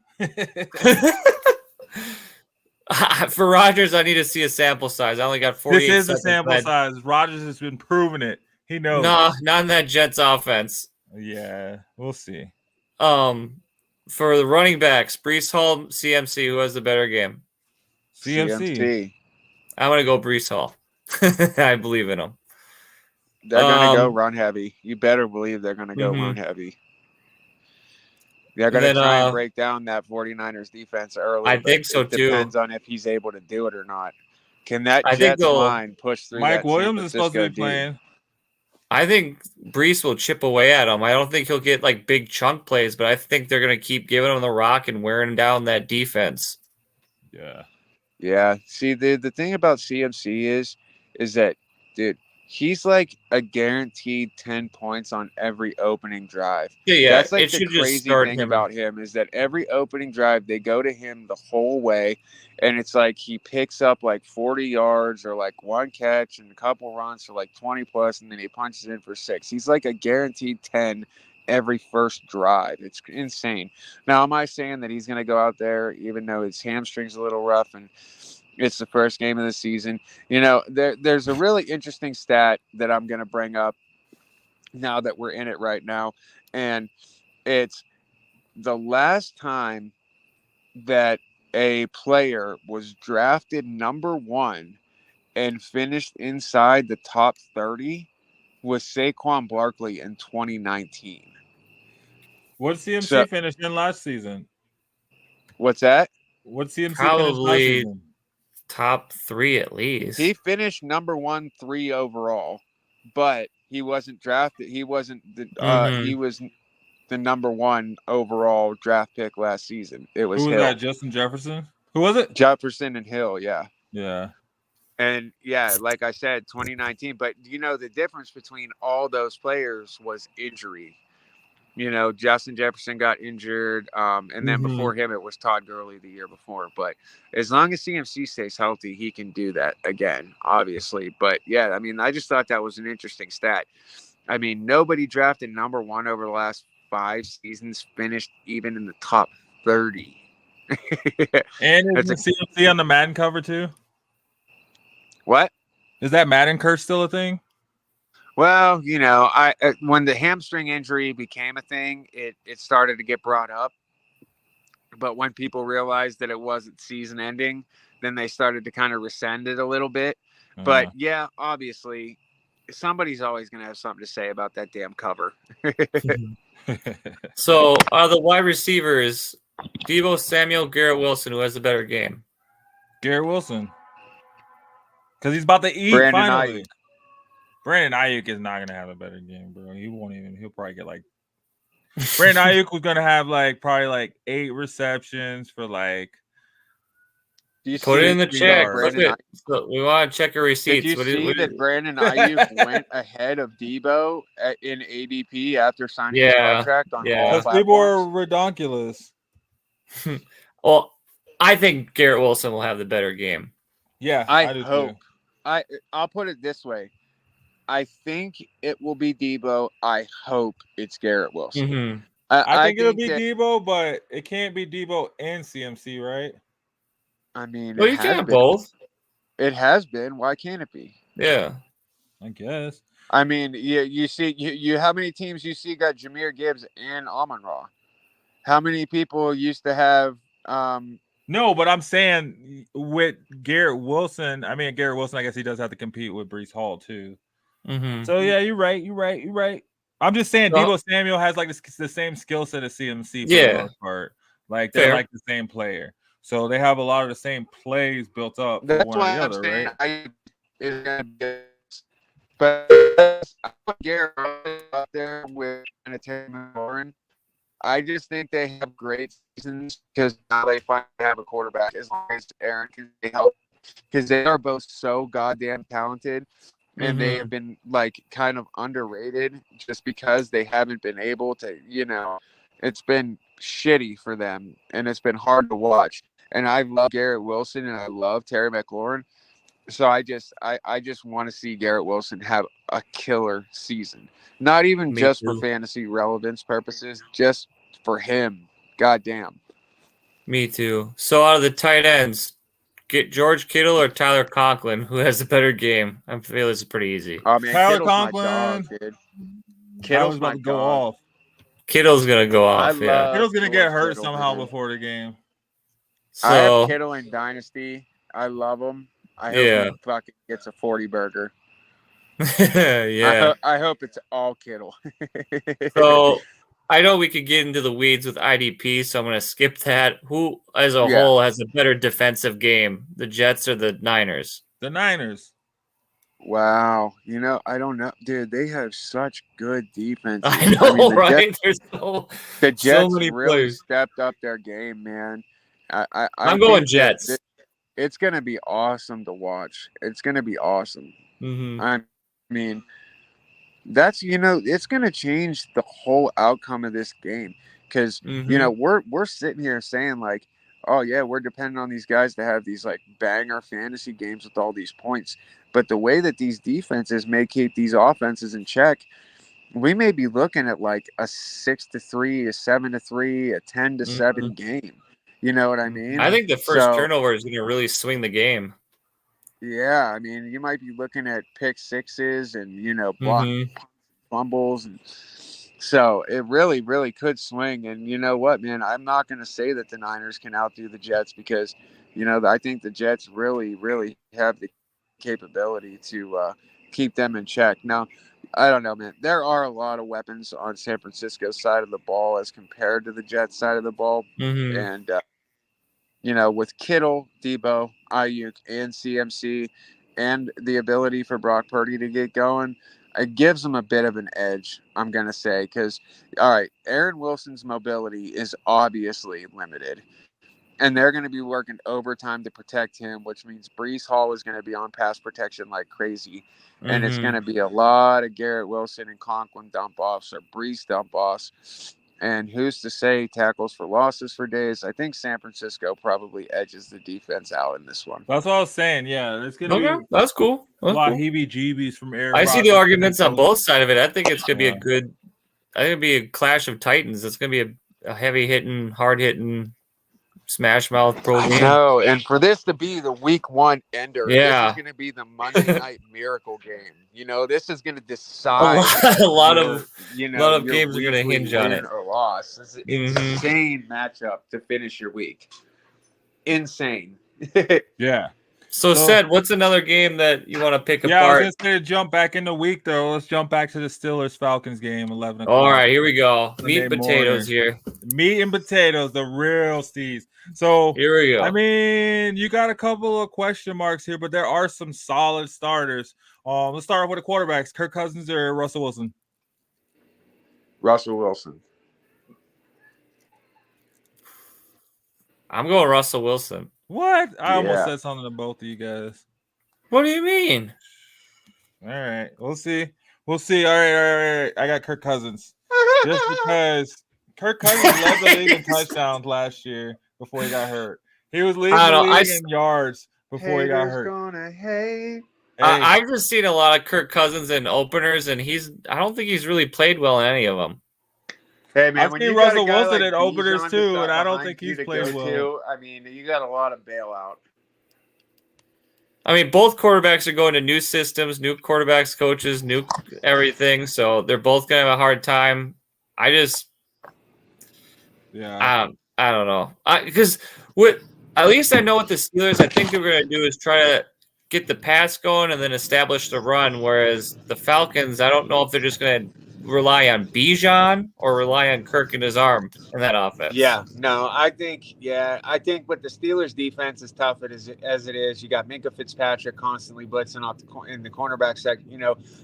For Rodgers, I need to see a sample size. I only got 48. This is the sample size. Rodgers has been proving it. He knows. No, not in that Jets offense. Yeah, we'll see. For the running backs, Breece Hall, CMC, who has the better game? CMC. I'm gonna go Breece Hall. I believe in him. They're gonna go run heavy. You better believe they're gonna go run heavy. They're going to try and break down that 49ers defense early. I think so, too. It depends on if he's able to do it or not. Can that Jets line push through Mike that Williams San is supposed to be Francisco playing. I think Brees will chip away at him. I don't think he'll get like big chunk plays, but I think they're going to keep giving him the rock and wearing down that defense. Yeah. Yeah. See, the thing about CMC is that, dude, he's like a guaranteed 10 points on every opening drive. Yeah. That's like the crazy thing about him is that every opening drive, they go to him the whole way. And it's like he picks up like 40 yards or like one catch and a couple runs for like 20 plus, and then he punches in for 6. He's like a guaranteed 10 every first drive. It's insane. Now, am I saying that he's going to go out there even though his hamstring's a little rough and it's the first game of the season? There's a really interesting stat that I'm going to bring up now that we're in it right now. And it's the last time that a player was drafted number 1 and finished inside the top 30 was Saquon Barkley in 2019. What CMC finished in last season? What's that? What CMC Probably finished last season? Top 3 at least. He finished number 1, 3 overall, but he wasn't drafted. He wasn't he was the number 1 overall draft pick last season. It was Who was Hill. that? Justin Jefferson? Who was it? Jefferson and Hill, yeah. Yeah. And yeah, like I said, 2019. But the difference between all those players was injury. Justin Jefferson got injured, and then before him it was Todd Gurley the year before. But as long as CMC stays healthy, he can do that again, obviously. But yeah, I mean, I just thought that was an interesting stat. I mean, nobody drafted number 1 over the last 5 seasons finished even in the top 30. And is the CMC on the Madden cover too? What? Is that Madden curse still a thing? Well, when the hamstring injury became a thing, it started to get brought up. But when people realized that it wasn't season ending, then they started to kind of rescind it a little bit. But yeah, obviously, somebody's always going to have something to say about that damn cover. So, the wide receivers, Deebo Samuel, Garrett Wilson, who has the better game? Garrett Wilson. Because he's about to eat finally. Brandon Ayuk is not going to have a better game, bro. He won't even. He'll probably get like. Brandon Ayuk was going to have probably 8 receptions for Put it in the check. We want to check your receipts. Did you see that Brandon Ayuk went ahead of Deebo in ADP after signing his contract on all platforms? Because people are redonkulous. Well, I think Garrett Wilson will have the better game. Yeah, I do hope. Too. I'll put it this way. I think it will be Deebo. I hope it's Garrett Wilson. Mm-hmm. I think it'll be Deebo, but it can't be Deebo and CMC, right? I mean, well, you can have both. It has been. Why can't it be? Yeah, I guess. I mean, you see, you how many teams you see got Jahmyr Gibbs and Amon-Ra? How many people used to have? No, but I'm saying with Garrett Wilson. I mean, Garrett Wilson. I guess he does have to compete with Breece Hall too. Mm-hmm. So yeah, you're right. I'm just saying, Deebo Samuel has the same skill set as CMC for the most part. They're the same player, so they have a lot of the same plays built up. That's one why or the I'm other, saying right? Is gonna be, but I put Garrett up there with Terry McLaurin. I just think they have great seasons because now they finally have a quarterback. As long as Aaron can help, because they are both so goddamn talented. And they have been kind of underrated just because they haven't been able to, it's been shitty for them and it's been hard to watch. And I love Garrett Wilson and I love Terry McLaurin. So I just want to see Garrett Wilson have a killer season. Not even just for fantasy relevance purposes, just for him. Goddamn. Me too. So out of the tight ends, get George Kittle or Tyler Conklin, who has the better game? I feel this is pretty easy. Oh man, Tyler Kittle's Conklin. my dog, dude. Kittle's about to go off. Kittle's gonna go off. Kittle's gonna get hurt somehow before the game. So, I have Kittle in Dynasty. I love him. I hope he fucking gets a 40 burger. Yeah. I hope it's all Kittle. So I know we could get into the weeds with IDP, so I'm going to skip that. Who, as a whole, has a better defensive game, the Jets or the Niners? The Niners. Wow. I don't know. Dude, they have such good defense. I know, right? There's the Jets so many really players. stepped up their game, man. I'm going Jets. It's going to be awesome to watch. It's going to be awesome. Mm-hmm. I mean, that's it's going to change the whole outcome of this game because we're sitting here saying like, oh yeah, we're depending on these guys to have these like banger fantasy games with all these points, but the way that these defenses may keep these offenses in check, we may be looking at like a 6-3, a 7-3, a 10-7 game. You know what I mean? I think the first turnover is going to really swing the game. Yeah, I mean, you might be looking at pick sixes and block fumbles, and so it really, really could swing. And you know what, man? I'm not going to say that the Niners can outdo the Jets because I think the Jets really, really have the capability to keep them in check. Now, I don't know, man. There are a lot of weapons on San Francisco's side of the ball as compared to the Jets side of the ball, and with Kittle, Debo, Ayuk, and CMC, and the ability for Brock Purdy to get going, it gives them a bit of an edge, I'm going to say. Because, all right, Aaron Wilson's mobility is obviously limited. And they're going to be working overtime to protect him, which means Breece Hall is going to be on pass protection like crazy. And it's going to be a lot of Garrett Wilson and Conklin dump-offs or Breece dump-offs. And who's to say tackles for losses for days? I think San Francisco probably edges the defense out in this one. That's what I was saying. Yeah, it's going to be that's cool. A lot of heebie-jeebies from Aaron. I see the arguments on both sides of it. I think it's going to be I think it'll be a clash of titans. It's going to be a heavy-hitting, hard-hitting, smash mouth pro game. No, and for this to be the week one ender, this is going to be the Monday night miracle game. This is going to decide a lot of games are going to hinge on it. Or loss. This is an insane matchup to finish your week. Insane. Yeah. So, Seth, what's another game that you want to pick apart? Yeah, I was going to jump back in the week, though. Let's jump back to the Steelers-Falcons game, 11 o'clock. All right, here we go. Meat and potatoes here. Meat and potatoes, the real steez. So, here we go. I mean, you got a couple of question marks here, but there are some solid starters. Let's start off with the quarterbacks. Kirk Cousins or Russell Wilson? Russell Wilson. I'm going Russell Wilson. What? I almost said something to both of you guys. What do you mean? All right. We'll see. All right. I got Kirk Cousins. Just because Kirk Cousins led the league in touchdowns last year before he got hurt. He was leading the league in yards before he got hurt. I've just seen a lot of Kirk Cousins in openers, and I don't think he's really played well in any of them. Hey, man, I've seen Russell Wilson in openers too, and I don't think he's played well. I mean, you got a lot of bailout. I mean, both quarterbacks are going to new systems, new quarterbacks, coaches, new everything, so they're both going to have a hard time. I don't know. Because at least I know what the Steelers, I think they're going to do is try to get the pass going and then establish the run, whereas the Falcons, I don't know if they're just going to rely on Bijan or rely on Kirk and his arm in that offense. Yeah, no, I think with the Steelers defense, as tough as it is, you got Minka Fitzpatrick constantly blitzing off in the cornerback section.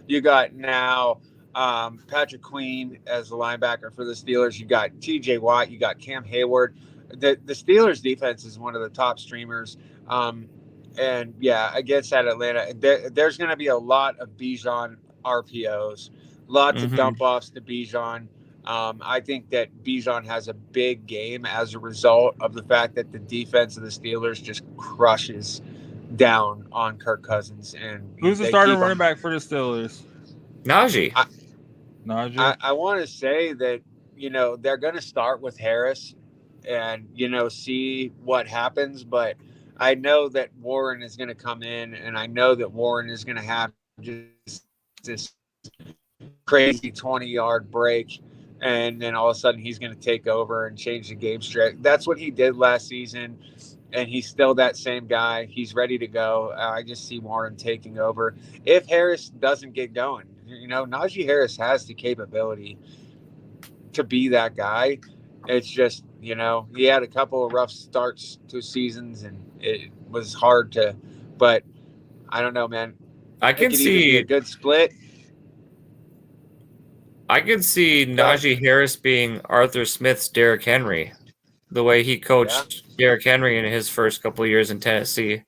You got now Patrick Queen as the linebacker for the Steelers. You got TJ Watt. You got Cam Hayward. The Steelers defense is one of the top streamers. And yeah, against that Atlanta, there's going to be a lot of Bijan RPOs. Lots of dump offs to Bijan. I think that Bijan has a big game as a result of the fact that the defense of the Steelers just crushes down on Kirk Cousins. And who's the starting running back for the Steelers? Najee. I want to say that they're going to start with Harris and see what happens, but I know that Warren is going to come in, and I know that Warren is going to have just this crazy 20-yard break, and then all of a sudden he's going to take over and change the game stretch. That's what he did last season, and he's still that same guy. He's ready to go. I just see Warren taking over. If Harris doesn't get going, Najee Harris has the capability to be that guy. It's just, he had a couple of rough starts to seasons, and it was hard to. But I don't know, man. I can It could either be a good split. I can see Najee Harris being Arthur Smith's Derrick Henry, the way he coached Derrick Henry in his first couple of years in Tennessee.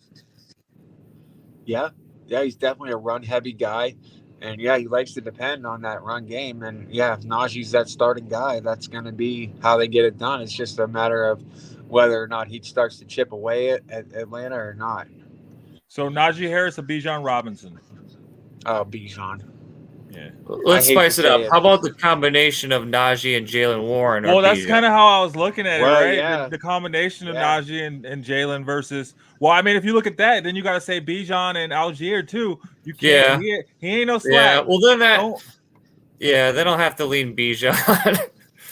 Yeah, he's definitely a run-heavy guy, and he likes to depend on that run game. And if Najee's that starting guy, that's going to be how they get it done. It's just a matter of whether or not he starts to chip away at Atlanta or not. So Najee Harris or Bijan Robinson? Bijan. Yeah. Let's spice it up. How about the combination of Najee and Jalen Warren? Well, that's kind of how I was looking at it, right? Yeah. The combination of Najee and Jalen versus. Well, I mean, if you look at that, then you got to say Bijan and Algier too. You can't. Yeah. He ain't no slack. Yeah. Well, then they don't have to lean Bijan.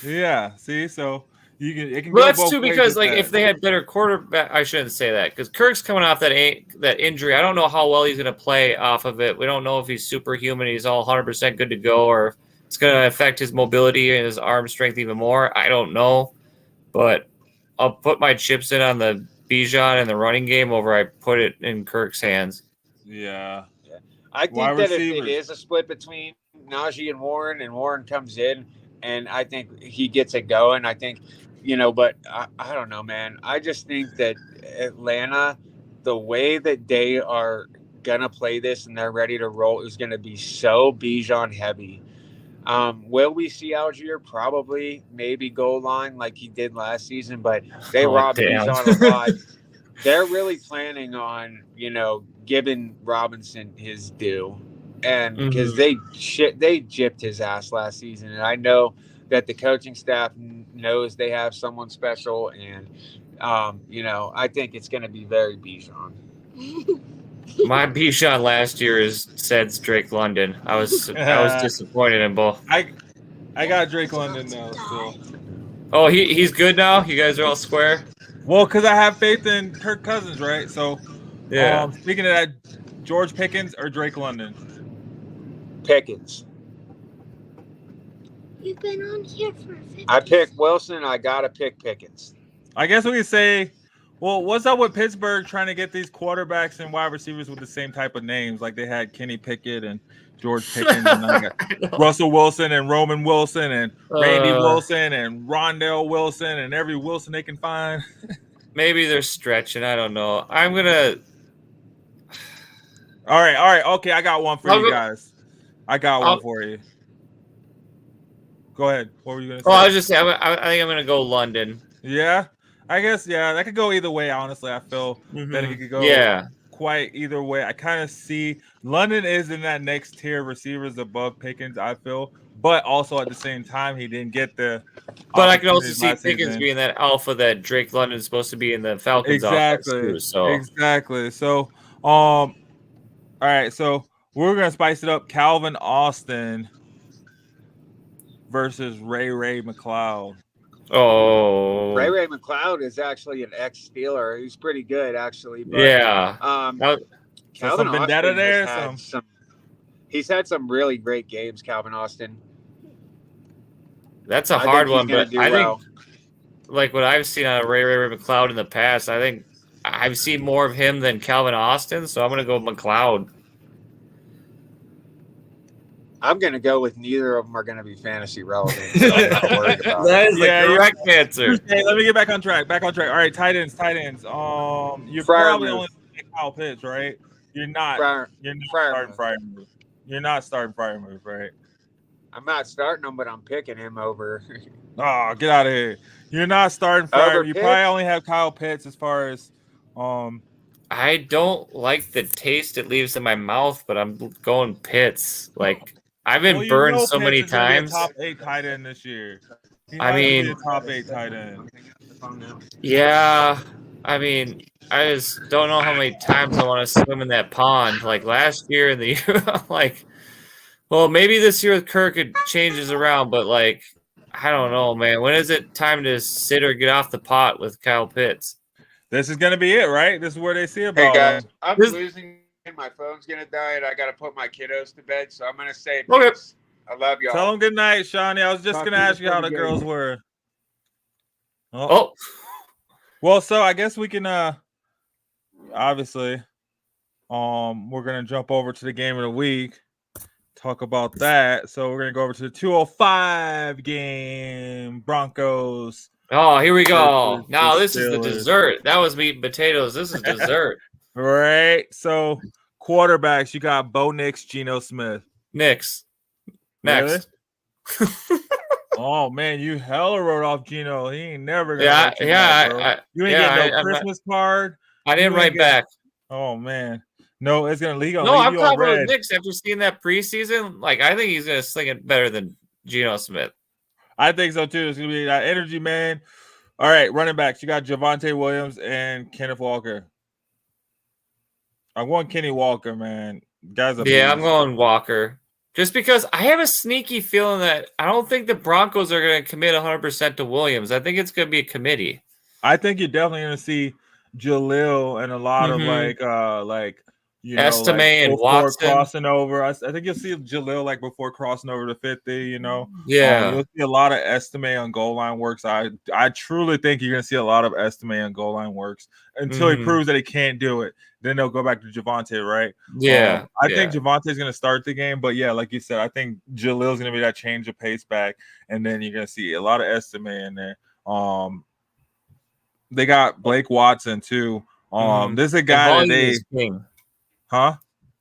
Yeah. See, so it can. Well, that's too because if they had better quarterback, I shouldn't say that because Kirk's coming off that injury. I don't know how well he's going to play off of it. We don't know if he's superhuman. He's all 100% good to go, or it's going to affect his mobility and his arm strength even more. I don't know, but I'll put my chips in on the Bijan and the running game over I put it in Kirk's hands. Yeah. I think that if it is a split between Najee and Warren comes in, and I think he gets it going. I think. But I don't know, man. I just think that Atlanta, the way that they are going to play this and they're ready to roll is going to be so Bijan heavy. Will we see Algier? Probably, maybe goal line like he did last season, but they robbed Bijan a lot. They're really planning on, giving Robinson his due. And because they gypped his ass last season. And I know that the coaching staff knows they have someone special, and I think it's going to be very Bijan. My Bijan last year said Drake London. I was disappointed in both. I got Drake London now. So. Oh, he's good now. You guys are all square. Well, because I have faith in Kirk Cousins, right? So, yeah. Speaking of that, George Pickens or Drake London? Pickens. You've been on here for 50. I picked Wilson. I gotta pick Pickens. I guess we could say, well, what's up with Pittsburgh trying to get these quarterbacks and wide receivers with the same type of names? Like they had Kenny Pickett and George Pickens, and I got Russell Wilson and Roman Wilson and Randy Wilson and Rondell Wilson and every Wilson they can find. Maybe they're stretching. I don't know. I'm gonna. All right. Okay, I got one for you guys. I got one for you. Go ahead. What were you going to say? Oh, I was just saying, I think I'm going to go London. Yeah. I guess, that could go either way, honestly. I feel that it could go quite either way. I kind of see London is in that next tier of receivers above Pickens, I feel. But also at the same time, he didn't get the. But I can also see Pickens being that alpha that Drake London's supposed to be in the Falcons offense too, so. Exactly. So, all right. So we're going to spice it up. Calvin Austin versus Ray McLeod. Oh, Ray McLeod is actually an ex-Steeler. He's pretty good, actually. But, Calvin Austin there. He's had some really great games. Calvin Austin. That's a hard one, but I think, like what I've seen out of Ray McLeod in the past, I think I've seen more of him than Calvin Austin. So I'm going to go with McLeod. I'm going to go with neither of them are going to be fantasy relevant. So I'm not worried about that is the correct answer. Hey, let me get back on track. All right, tight ends. You're probably only picking Kyle Pitts, right? You're not starting Freiermuth. You're not starting Freiermuth, right? I'm not starting him, but I'm picking him over. Oh, get out of here. You're not starting Freiermuth. You probably only have Kyle Pitts as far as I don't like the taste it leaves in my mouth, but I'm going Pitts. Like I've been burned so many times. Top 8 tight end this year. I mean, top 8 tight end. Yeah, I mean, I just don't know how many times I want to swim in that pond. Like last year and the year, I'm like, well, maybe this year with Kirk it changes around, but like, I don't know, man. When is it time to sit or get off the pot with Kyle Pitts? This is gonna be it, right? This is where they see about. Hey guys, I'm losing. My phone's gonna die, and I gotta put my kiddos to bed, so I'm gonna say Pitts. I love y'all. Tell them good night, Shawnee. I was just going to ask you how the girls were. Oh. Well, so I guess we can, obviously, we're going to jump over to the game of the week, talk about that. So we're going to go over to the 205 game, Broncos. Oh, here we go. Now this is the dessert. That was meat and potatoes. This is dessert. Right. So quarterbacks, you got Bo Nix, Geno Smith. Next. Really? Oh man, you hella wrote off Geno. He ain't never gonna write you back, bro. You ain't getting no Christmas card. I didn't write back. Oh man. No, it's gonna leave. No, I'm confident with Nix after seeing that preseason. Like, I think he's gonna sling it better than Geno Smith. I think so too. It's gonna be that energy, man. All right, running backs. You got Javonte Williams and Kenneth Walker. I want Kenny Walker, man. Guys, I'm going Walker. Just because I have a sneaky feeling that I don't think the Broncos are going to commit 100% to Williams. I think it's going to be a committee. I think you're definitely going to see Jalil and a lot of Estime like and Watson crossing over. I think you'll see Jalil like before crossing over to 50. Yeah, you'll see a lot of Estime on goal line works. I truly think you're going to see a lot of Estime on goal line works until he proves that he can't do it. Then they'll go back to Javonte, right? Yeah. I think Javonte's going to start the game, but yeah, like you said, I think Jalil's going to be that change of pace back, and then you're going to see a lot of Estime in there. They got Blake Watson too. This is a guy that king. Huh?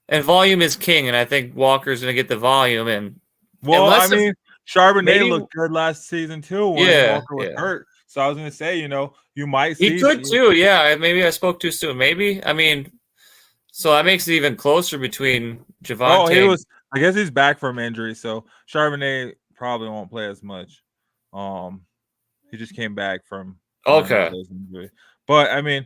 And volume is king, and I think Walker's going to get the volume. And Charbonnet looked good last season too when Walker was hurt. So I was going to say, you might see. He could too, yeah. Maybe I spoke too soon. Maybe. I mean, so that makes it even closer between Javonte. Oh, I guess he's back from injury, so Charbonnet probably won't play as much. He just came back from injury. But I mean,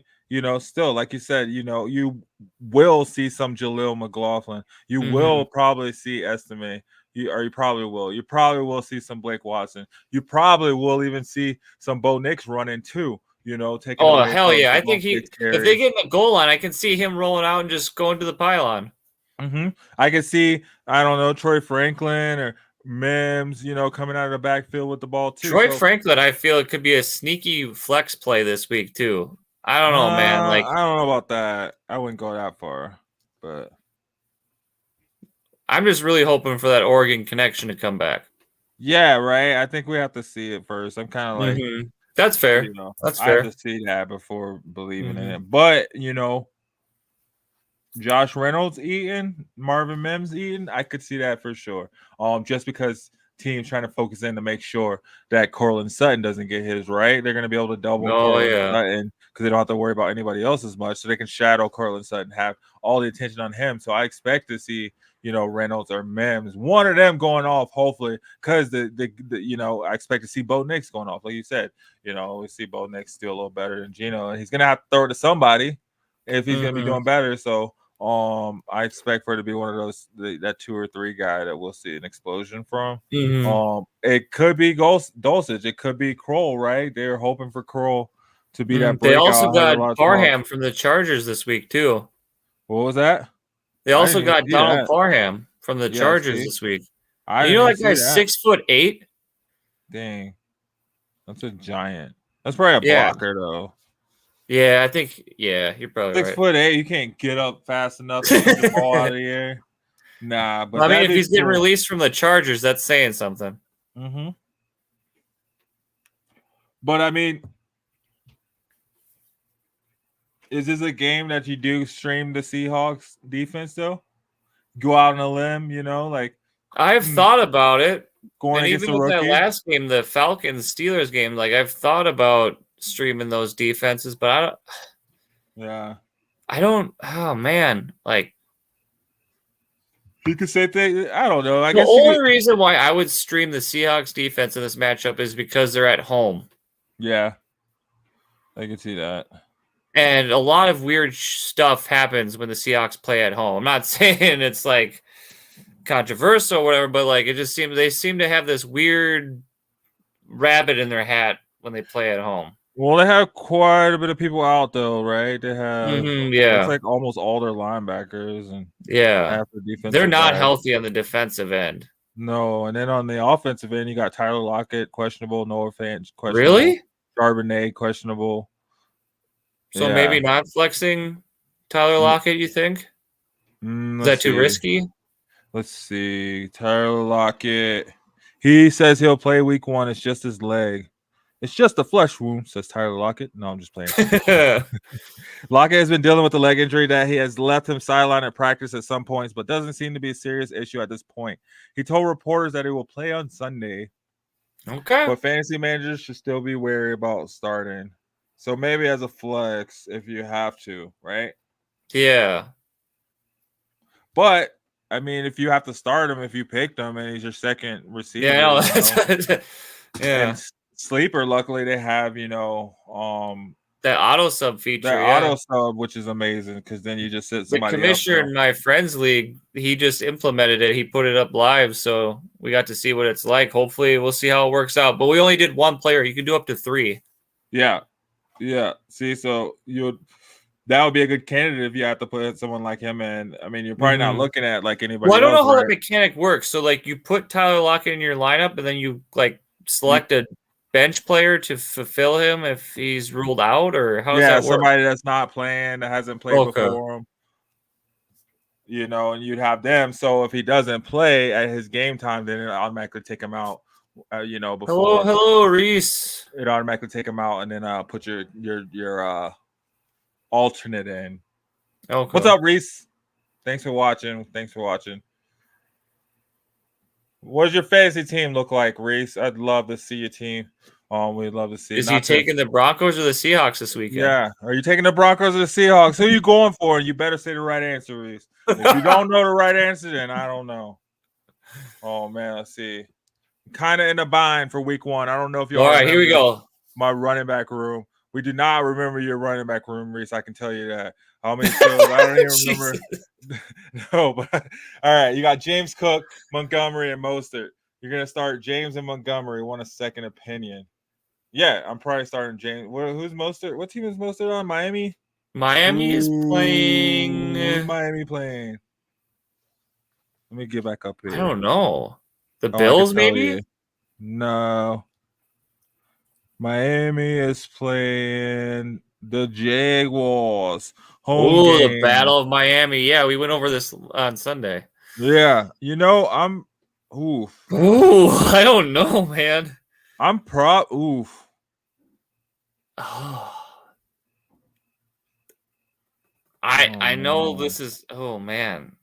still, like you said, you will see some Jalil McLaughlin. You will probably see Estime. You probably will. You probably will see some Blake Watson. You probably will even see some Bo Nix running too. Taking. Oh hell yeah! I think if they get in the goal line, I can see him rolling out and just going to the pylon. I can see, I don't know, Troy Franklin or Mims, coming out of the backfield with the ball too. Troy Franklin, I feel it could be a sneaky flex play this week too. I don't know, man. I don't know about that. I wouldn't go that far, but I'm just really hoping for that Oregon connection to come back. Yeah, right. I think we have to see it first. I'm kind of like, that's fair. That's fair. I have to see that before believing in it. But Josh Reynolds eating, Marvin Mims eating, I could see that for sure. Just because teams trying to focus in to make sure that Cortland Sutton doesn't get his right. They're going to be able to double Cortland Sutton because they don't have to worry about anybody else as much. So they can shadow Cortland Sutton, have all the attention on him. So I expect to see, Reynolds or Mims, one of them going off, hopefully, because I expect to see Bo Nix going off. Like you said, we see Bo Nix still a little better than Geno, and he's going to have to throw it to somebody if he's going to be doing better. So I expect for it to be one of those that 2 or 3 guy that we'll see an explosion from. It could be Dulcich, it could be Kroll, right? They're hoping for Kroll to be that breakout. They also got Parham from the Chargers this week too. What was that? They also got Donald Parham from the Chargers this week. That guy's 6'8". Dang, that's a giant. That's probably a blocker though. Yeah, I think. Yeah, you're probably 6'8". You can't get up fast enough to get the ball out of the air. Nah, but I mean, if he's getting released from the Chargers, that's saying something. But I mean, is this a game that you do stream the Seahawks defense though? Go out on a limb, I've thought about it. Going against even with that last game, the Falcons-Steelers game, I've thought about streaming those defenses, but I don't. Yeah. I don't. Oh man, you could say I don't know. The only reason why I would stream the Seahawks defense in this matchup is because they're at home. Yeah, I can see that. And a lot of weird stuff happens when the Seahawks play at home. I'm not saying it's controversial or whatever, but they seem to have this weird rabbit in their hat when they play at home. Well, they have quite a bit of people out though, right? They have it's almost all their linebackers and half the defense. They're not healthy on the defensive end. No, and then on the offensive end, you got Tyler Lockett, questionable. Noah Fant, questionable. Really? Charbonnet, questionable. So maybe not flexing Tyler Lockett, you think? Is that too risky? Let's see. Tyler Lockett. He says he'll play week 1. It's just his leg. It's just a flesh wound, says Tyler Lockett. No, I'm just playing. Lockett has been dealing with a leg injury that he has left him sidelined at practice at some points, but doesn't seem to be a serious issue at this point. He told reporters that he will play on Sunday. Okay. But fantasy managers should still be wary about starting. So maybe as a flex if you have to, right? Yeah. But I mean, if you have to start him, if you picked him and he's your second receiver, yeah. And sleeper, luckily they have, that auto sub feature. That auto sub, which is amazing because then you just sit somebody. The commissioner in my friend's league, he just implemented it. He put it up live, so we got to see what it's like. Hopefully, we'll see how it works out. But we only did one player. You can do up to 3. Yeah. See, so that would be a good candidate if you have to put someone like him in. I mean, you're probably not looking at like anybody. Well, I don't know how the mechanic works. So, like, you put Tyler Lockett in your lineup, and then you like select a bench player to fulfill him if he's ruled out, or how does that work? Somebody that's not playing, that hasn't played before him. And you'd have them. So if he doesn't play at his game time, then it automatically take him out. Before. Hello, Reese. It automatically take him out, and then put your alternate in. Okay. What's up, Reese? Thanks for watching. What does your fantasy team look like, Reese? I'd love to see your team. We'd love to see. Is he taking the Broncos or the Seahawks this weekend? Yeah. Are you taking the Broncos or the Seahawks? Who are you going for? You better say the right answer, Reese. If you don't know the right answer, then I don't know. Oh man, let's see. Kind of in a bind for week 1. I don't know if you. All right, here we go. My running back room. We do not remember your running back room, Reese. I can tell you that. How many shows? I don't even remember. No, but all right. You got James Cook, Montgomery, and Mostert. You're gonna start James and Montgomery. Want a second opinion? Yeah, I'm probably starting James. Who's Mostert? What team is Mostert on? Miami. Miami is playing. Who's Miami playing? Let me get back up here. I don't know. The Bills, maybe? No. Miami is playing the Jaguars. Oh, the Battle of Miami. Yeah, we went over this on Sunday. Yeah. I'm Ooh, I don't know, man. I'm oof. Oh. I know this is man.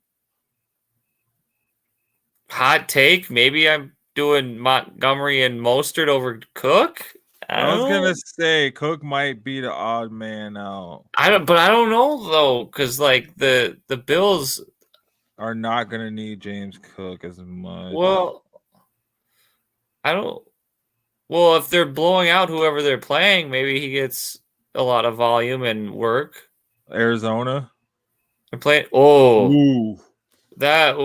Hot take. Maybe I'm doing Montgomery and Mostert over Cook. I was gonna say Cook might be the odd man out. I don't know though, because like the Bills are not gonna need James Cook as much. Well, Well, if they're blowing out whoever they're playing, maybe he gets a lot of volume and work. Arizona. They're playing. Ooh. You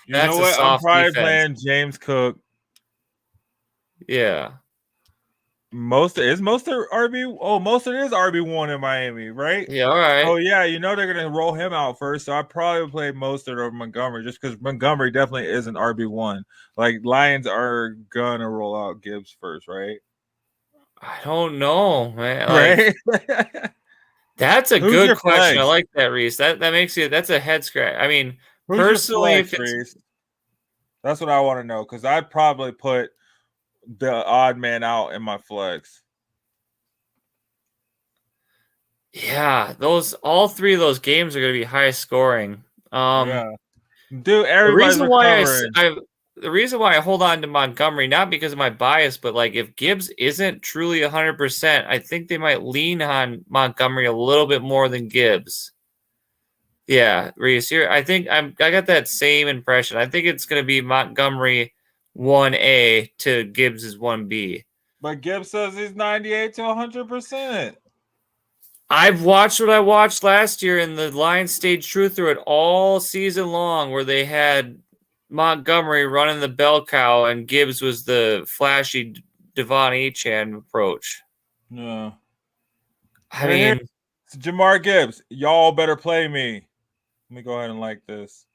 know what? I'm probably playing James Cook. Yeah. Mostert is RB. Oh, Mostert is RB1 in Miami, right? Yeah, all right. Oh yeah, they're gonna roll him out first. So I probably play Mostert over Montgomery just because Montgomery definitely isn't RB1. Like Lions are gonna roll out Gibbs first, right? I don't know, man. Right? That's a good question. I like that, Reese. That makes you. That's a head scratch. I mean, personally, that's what I want to know because I'd probably put the odd man out in my flex. Yeah, all 3 of those games are going to be high scoring. Yeah, dude. Everybody's the reason why I hold on to Montgomery, not because of my bias, but like if Gibbs isn't truly 100%, I think they might lean on Montgomery a little bit more than Gibbs. Yeah, Reese, I think I got that same impression. I think it's going to be Montgomery 1A to Gibbs is 1B. But Gibbs says he's 98 to 100%. I've watched what I watched last year, and the Lions stayed true through it all season long, where they had Montgomery running the bell cow, and Gibbs was the flashy Devon Achane approach. Yeah. I mean, Jamar Gibbs, y'all better play me. Let me go ahead and like this.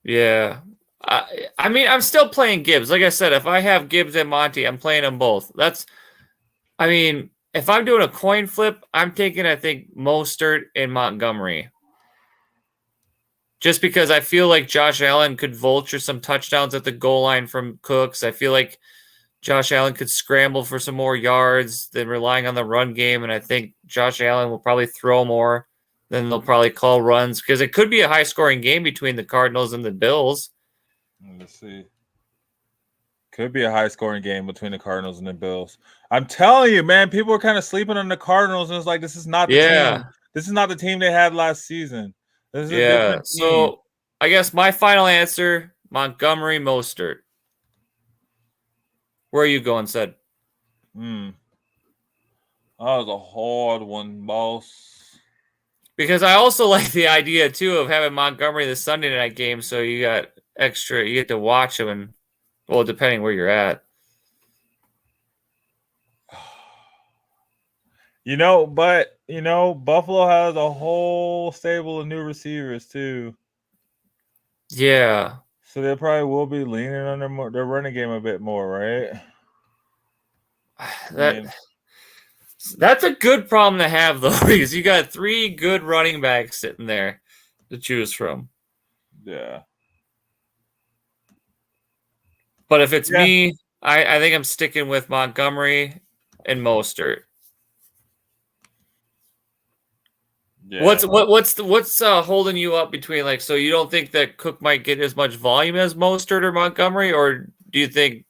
Yeah. I mean, I'm still playing Gibbs. Like I said, if I have Gibbs and Monty, I'm playing them both. I mean, if I'm doing a coin flip, I'm taking, I think, Mostert and Montgomery. Just because I feel like Josh Allen could vulture some touchdowns at the goal line from Cooks. I feel like Josh Allen could scramble for some more yards than relying on the run game. And I think Josh Allen will probably throw more than they'll probably call runs because it could be a high-scoring game between the Cardinals and the Bills. Let's see. Could be a high-scoring game between the Cardinals and the Bills. I'm telling you, man, people are kind of sleeping on the Cardinals, and it's like, this is not the team. This is not the team they had last season. This is a different team. So I guess my final answer, Montgomery, Mostert. Where are you going, Sid? That was a hard one, boss. Because I also like the idea, too, of having Montgomery the Sunday night game, so you got extra, you get to watch him, and, well, depending where you're at. Buffalo has a whole stable of new receivers, too. Yeah. So they probably will be leaning on their running game a bit more, right? That's a good problem to have, though, because you got 3 good running backs sitting there to choose from. Yeah. But if it's me, I think I'm sticking with Montgomery and Mostert. Yeah. What's holding you up between, like, so you don't think that Cook might get as much volume as Mostert or Montgomery, or do you think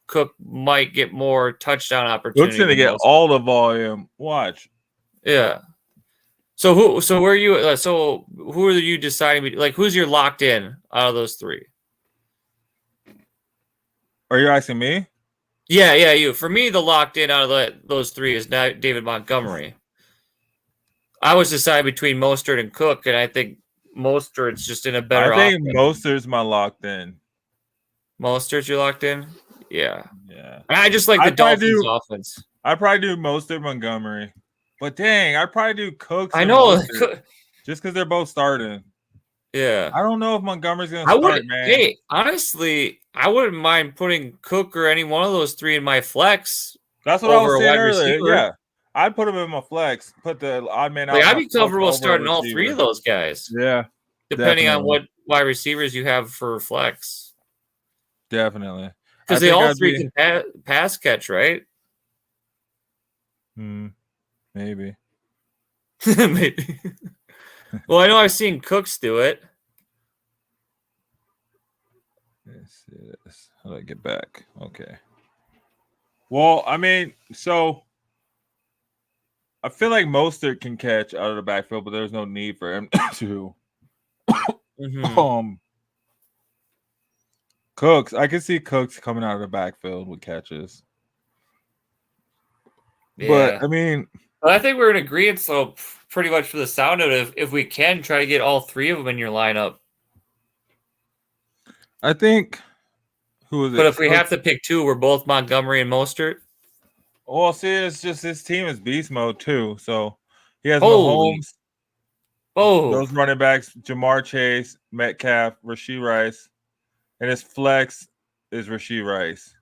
Cook might get more touchdown opportunities? Cook's gonna get all the volume. Watch. Yeah. So who are you? So who are you deciding? Like, who's your locked in out of those 3? Are you asking me? Yeah, you. For me, the locked in out of those 3 is now David Montgomery. I was deciding between Mostert and Cook, and I think Mostert's just in a better. I think Mostert's my locked in. Mostert's you locked in? Yeah. And I just like the Dolphins offense. I'd probably do Mostert, Montgomery. But dang, I'd probably do Cooks. I know. Just because they're both starting. Yeah. I don't know if Montgomery's going to start, man. Hey, honestly, I wouldn't mind putting Cook or any one of those 3 in my flex. That's what I was saying earlier. Yeah. I'd put him in my flex. Put the odd man out. I'd be comfortable starting all 3 of those guys. Yeah. Depending on what wide receivers you have for flex. Definitely. Because they all 3 can pass catch, right? Maybe. Maybe. Well, I know I've seen Cooks do it. Let's see this. How do I get back? Okay. Well, I mean, so I feel like Mostert can catch out of the backfield, but there's no need for him to. Cooks, I can see Cooks coming out of the backfield with catches. Yeah. But I mean, I think we're in agreement. So pretty much for the sound of it, if we can try to get all 3 of them in your lineup. I think. Who is it? But if we have to pick 2, we're both Montgomery and Mostert. Well, see, it's just his team is beast mode too. So he has Mahomes. Those running backs: Jamar Chase, Metcalf, Rashee Rice, and his flex is Rashee Rice.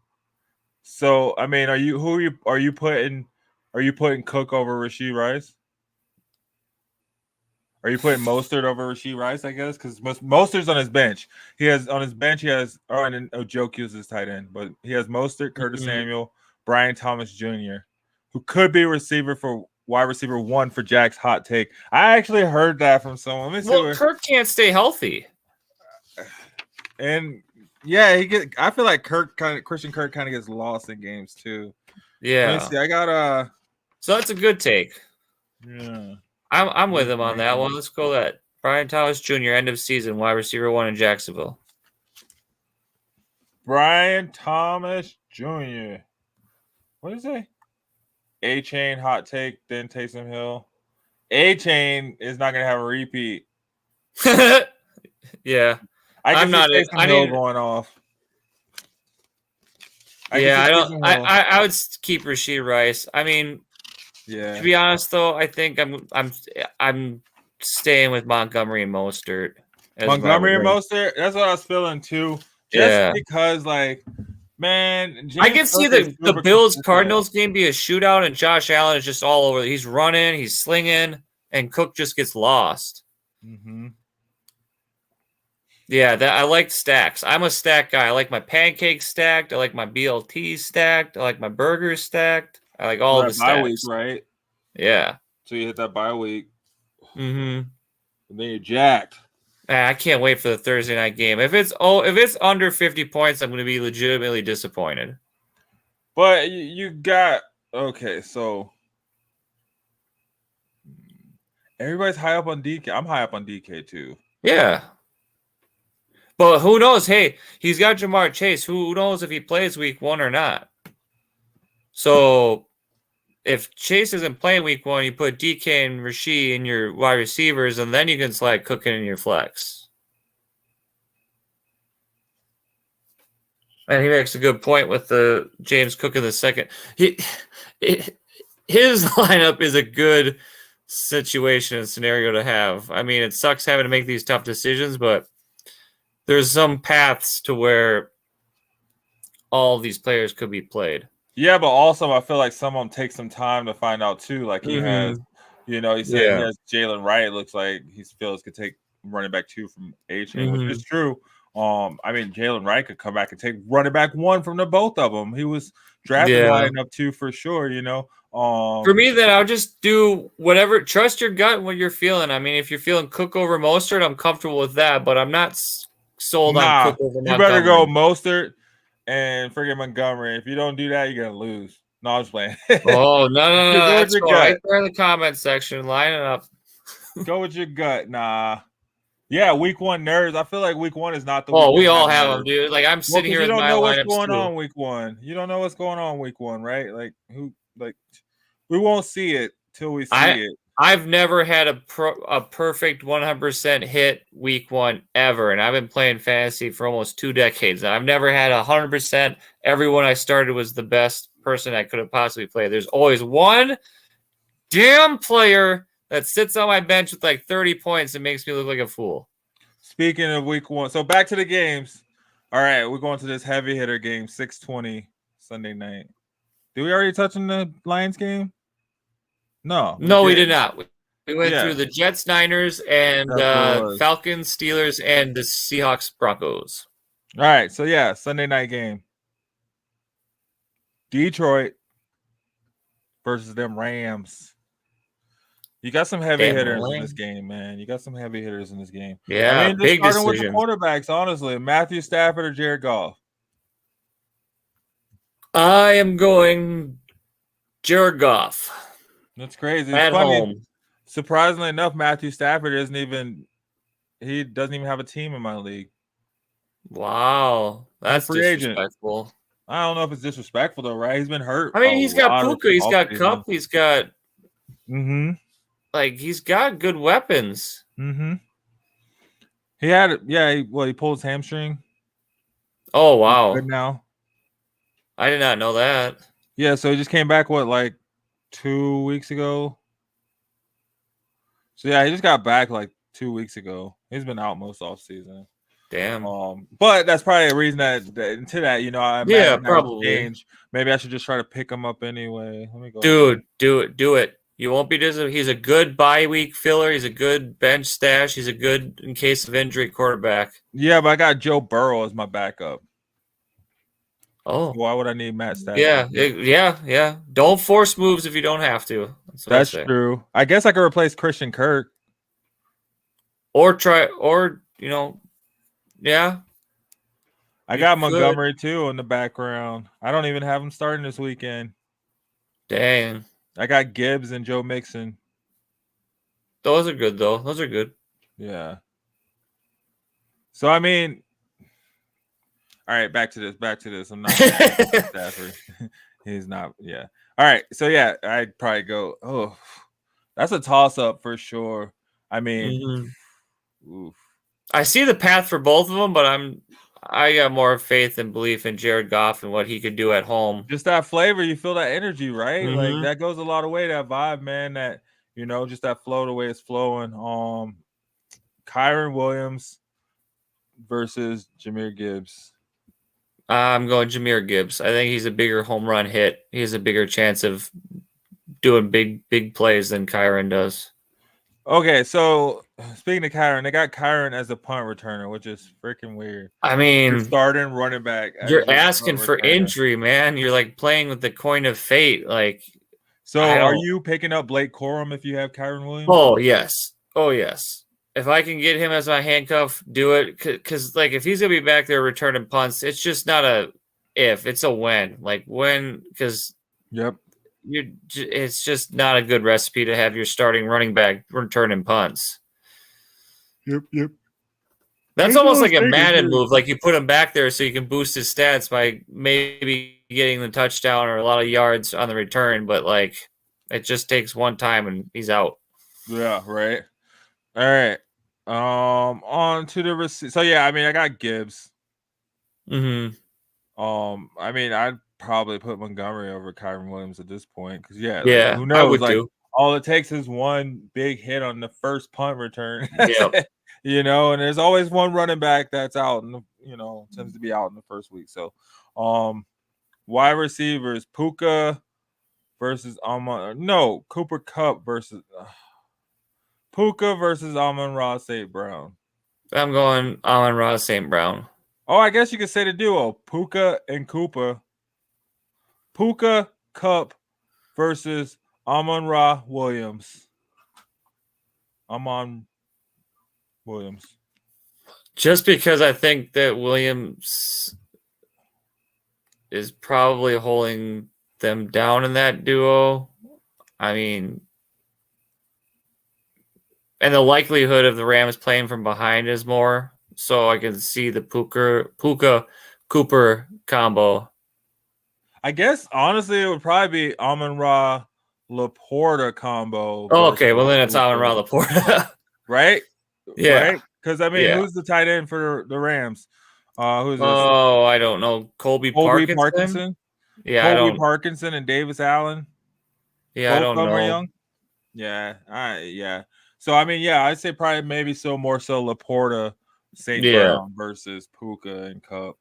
So I mean, are you putting Cook over Rashee Rice? Are you putting Mostert over Rashee Rice? I guess because Mostert's on his bench. Joke uses tight end, but he has Mostert, Curtis Samuel, Brian Thomas Jr., who could be receiver for wide receiver 1 for Jack's hot take. I actually heard that from someone. Kirk can't stay healthy. And yeah, I feel like Christian Kirk kind of gets lost in games too. Yeah. Let me see. I got So that's a good take. Yeah. I'm with him on that one. Let's go that. Brian Thomas Jr., end of season, wide receiver 1 in Jacksonville. Brian Thomas Jr. What is it? A-Chain hot take, then Taysom Hill. A-Chain is not going to have a repeat. Yeah. I'm not Taysom Hill going off. I would keep Rashee Rice. I mean, yeah. To be honest, though, I think I'm staying with Montgomery and Mostert. Montgomery and Mostert. That's what I was feeling too. Just because, like, man, I can see the Bills Cardinals game be a shootout, and Josh Allen is just all over. He's running, he's slinging, and Cook just gets lost. Mm-hmm. Yeah, I like stacks. I'm a stack guy. I like my pancakes stacked. I like my BLT stacked. I like my burgers stacked. I like all of the stacks. Bye week, right? Yeah. So you hit that bye week. Mm-hmm. And then you're jacked. I can't wait for the Thursday night game. If it's under 50 points, I'm going to be legitimately disappointed. But you got so everybody's high up on DK. I'm high up on DK too. Yeah. But who knows? Hey, he's got Jamar Chase. Who knows if he plays week 1 or not? So if Chase isn't playing week 1, you put DK and Rasheed in your wide receivers, and then you can slide Cook in your flex. And he makes a good point with the James Cook in the second. His lineup is a good situation and scenario to have. I mean, it sucks having to make these tough decisions, but there's some paths to where all these players could be played. Yeah, but also I feel like some of them take some time to find out too. Like he has, he said he has Jalen Wright. It looks like he feels could take running back 2 from A-Chain, which is true. I mean, Jalen Wright could come back and take running back 1 from the both of them. He was drafted high enough too, for sure. For me, then I'll just do whatever. Trust your gut and what you're feeling. I mean, if you're feeling Cook over Mostert, I'm comfortable with that. But I'm not sold on Cook over Montgomery. You better go Mostert and friggin' Montgomery. If you don't do that, you're gonna lose. No, I'm just playing. Oh no! That's right there in the comment section. Line it up. Go with your gut. Nah. Yeah, week 1 nerves. I feel like week 1 is not the. Oh, we all have them, dude. Like I'm sitting here. You don't know what's going too. on week 1. You don't know what's going on week 1, right? Like we won't see it till we see it. I've never had a perfect 100% hit week 1 ever, and I've been playing fantasy for almost 2 decades. And I've never had 100%. Everyone I started was the best person I could have possibly played. There's always one damn player that sits on my bench with like 30 points and makes me look like a fool. Speaking of week 1, so back to the games. All right, we're going to this heavy hitter game, 6:20 Sunday night. Did we already touch on the Lions game? No, we did not. We went through the Jets, Niners, and Falcons, Steelers, and the Seahawks, Broncos. All right, so Sunday night game. Detroit versus them Rams. You got some heavy hitters in this game, man. You got some heavy hitters in this game. Yeah, I mean, just starting with the quarterbacks, honestly. Matthew Stafford or Jared Goff? I am going Jared Goff. That's crazy. At home. Surprisingly enough, Matthew Stafford doesn't even have a team in my league. Wow. That's disrespectful. Agent. I don't know if it's disrespectful though, right? He's been hurt. I mean, he's got Puka, he's got Cup, he's got like he's got good weapons. He had he pulled his hamstring. Oh wow. Good now. I did not know that. Yeah, so he just came back 2 weeks ago. So he just got back 2 weeks ago. He's been out most off season. Damn. But that's probably a reason that I probably change. Maybe I should just try to pick him up anyway. Let me go. Dude, do it. You won't be disappointed. He's a good bye week filler. He's a good bench stash. He's a good in case of injury quarterback. Yeah, but I got Joe Burrow as my backup. Oh, why would I need Matt Stafford? Yeah. Don't force moves if you don't have to. That's true. I guess I could replace Christian Kirk, I got Montgomery too in the background. I don't even have him starting this weekend. Dang. I got Gibbs and Joe Mixon. Those are good though. Those are good. Yeah. So I mean. All right, back to this. I'm not Stafford. He's not. Yeah. All right. So I'd probably go. Oh, that's a toss-up for sure. I mean, oof. I see the path for both of them, but I got more faith and belief in Jared Goff and what he could do at home. Just that flavor, you feel that energy, right? Like that goes a lot of way. That vibe, man. That just that flow, the way it's flowing. Kyron Williams. versus Jahmyr Gibbs? I'm going Jahmyr Gibbs. I think he's a bigger home run hit. He has a bigger chance of doing big plays than Kyron does. Okay, so speaking of Kyron, they got Kyron as a punt returner, which is freaking weird. I mean, you're starting running back. You're asking for injury, man. You're like playing with the coin of fate. Like, so are you picking up Blake Corum if you have Kyron Williams? Oh yes, If I can get him as my handcuff, do it. Because like if he's gonna be back there returning punts, it's just not a if, it's a when. Like when, because it's just not a good recipe to have your starting running back returning punts. Yep. That's almost like a Madden move. Like you put him back there so you can boost his stats by maybe getting the touchdown or a lot of yards on the return, but like it just takes one time and he's out. Yeah, right. All right. On to the receipt. So yeah, I mean, I got Gibbs. Mm-hmm. I mean, I'd probably put Montgomery over Kyron Williams at this point because yeah, like, who knows? I would like do. All it takes is one big hit on the first punt return. Yep. You know, and there's always one running back that's out, and tends to be out in the first week. So, wide receivers: Puka versus Cooper Kupp versus Puka versus Amon-Ra St. Brown. I'm going Amon-Ra St. Brown. Oh, I guess you could say the duo: Puka and Cooper. Puka Kupp versus Amon-Ra Williams. Williams. Just because I think that Williams is probably holding them down in that duo. I mean, and the likelihood of the Rams playing from behind is more. So I can see the Puka Cooper combo. I guess honestly it would probably be Amon-Ra Laporta combo. Oh, okay, well then it's Amon-Ra Laporta. Right? Yeah. Right? Because I mean, who's the tight end for the Rams? Who's this? Oh, I don't know. Colby Parkinson? Yeah, Colby Parkinson and Davis Allen. Yeah, both I don't know. Are young. Yeah. So I mean, I'd say probably maybe more so Laporta, St. Brown versus Puka and Kupp.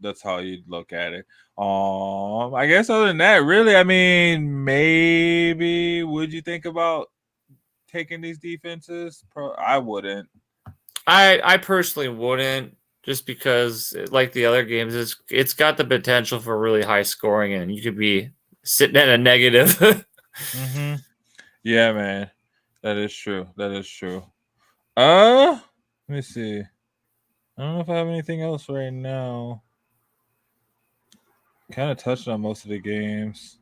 That's how you'd look at it. I guess other than that, really, I mean, maybe would you think about taking these defenses? I wouldn't. I personally wouldn't, just because like the other games, it's got the potential for really high scoring, and you could be sitting at a negative. Mm-hmm. Yeah, man, that is true. Let me see. I don't know if I have anything else right now. Kind of touched on most of the games.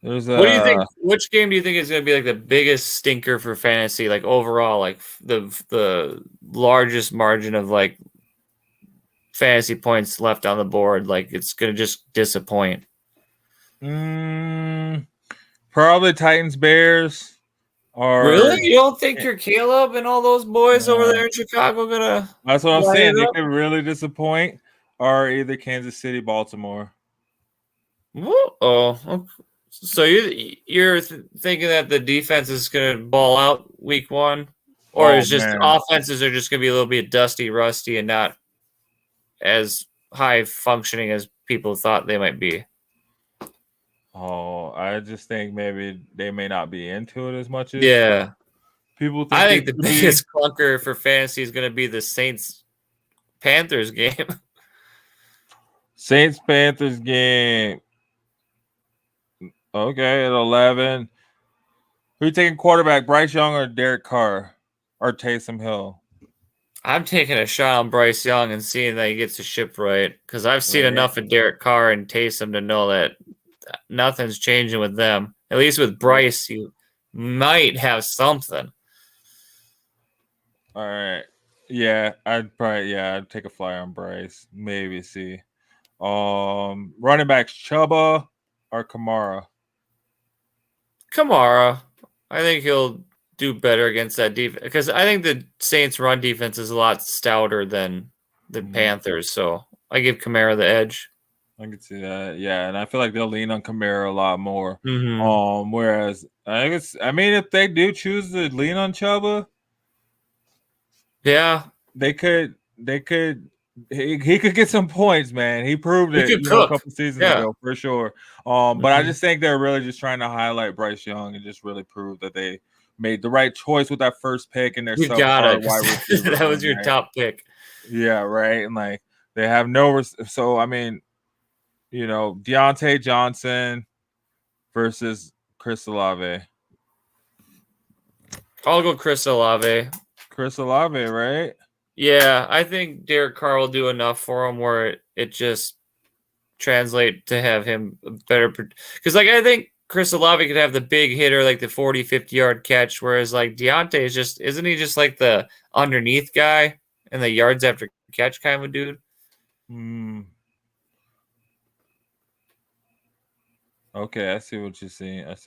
What do you think? Which game do you think is going to be like the biggest stinker for fantasy? Like overall, like the largest margin of like fantasy points left on the board. Like it's going to just disappoint. Probably Titans Bears. Really? You don't think your Caleb and all those boys over there in Chicago gonna? That's what I'm saying. They could really disappoint, or either Kansas City, Baltimore. Oh, so you're thinking that the defense is gonna ball out week one, or is just offenses are just gonna be a little bit dusty, rusty, and not as high functioning as people thought they might be? Oh, I just think maybe they may not be into it as much as people think. I think the biggest clunker for fantasy is going to be the Saints-Panthers game. Saints-Panthers game. Okay, at 11. Who are you taking quarterback, Bryce Young or Derek Carr or Taysom Hill? I'm taking a shot on Bryce Young and seeing that he gets the ship right, because I've seen enough of Derek Carr and Taysom to know that nothing's changing with them. At least with Bryce, you might have something. All right. Yeah, I'd take a flyer on Bryce. Maybe see. Running backs, Chuba or Kamara? Kamara. I think he'll do better against that defense, because I think the Saints' run defense is a lot stouter than the Panthers. So I give Kamara the edge. I can see that. Yeah, and I feel like they'll lean on Kamara a lot more. Mm-hmm. Whereas I mean, if they do choose to lean on Chuba, yeah, they could. He could get some points, man. He proved he it, could a cook. couple seasons Yeah. ago for sure. But I just think they're really just trying to highlight Bryce Young and just really prove that they made the right choice with that first pick and their subpar wide receiver. That was your top pick. Yeah, right. And like they have no. So I mean, Deontay Johnson versus Chris Olave. I'll go Chris Olave. Chris Olave, right? Yeah, I think Derek Carr will do enough for him where it just translate to have him better. Because like I think Chris Olave could have the big hitter, like the 40, 50-yard catch, whereas like Deontay is just, isn't he just like the underneath guy and the yards after catch kind of a dude? Okay, I see what you're saying. Like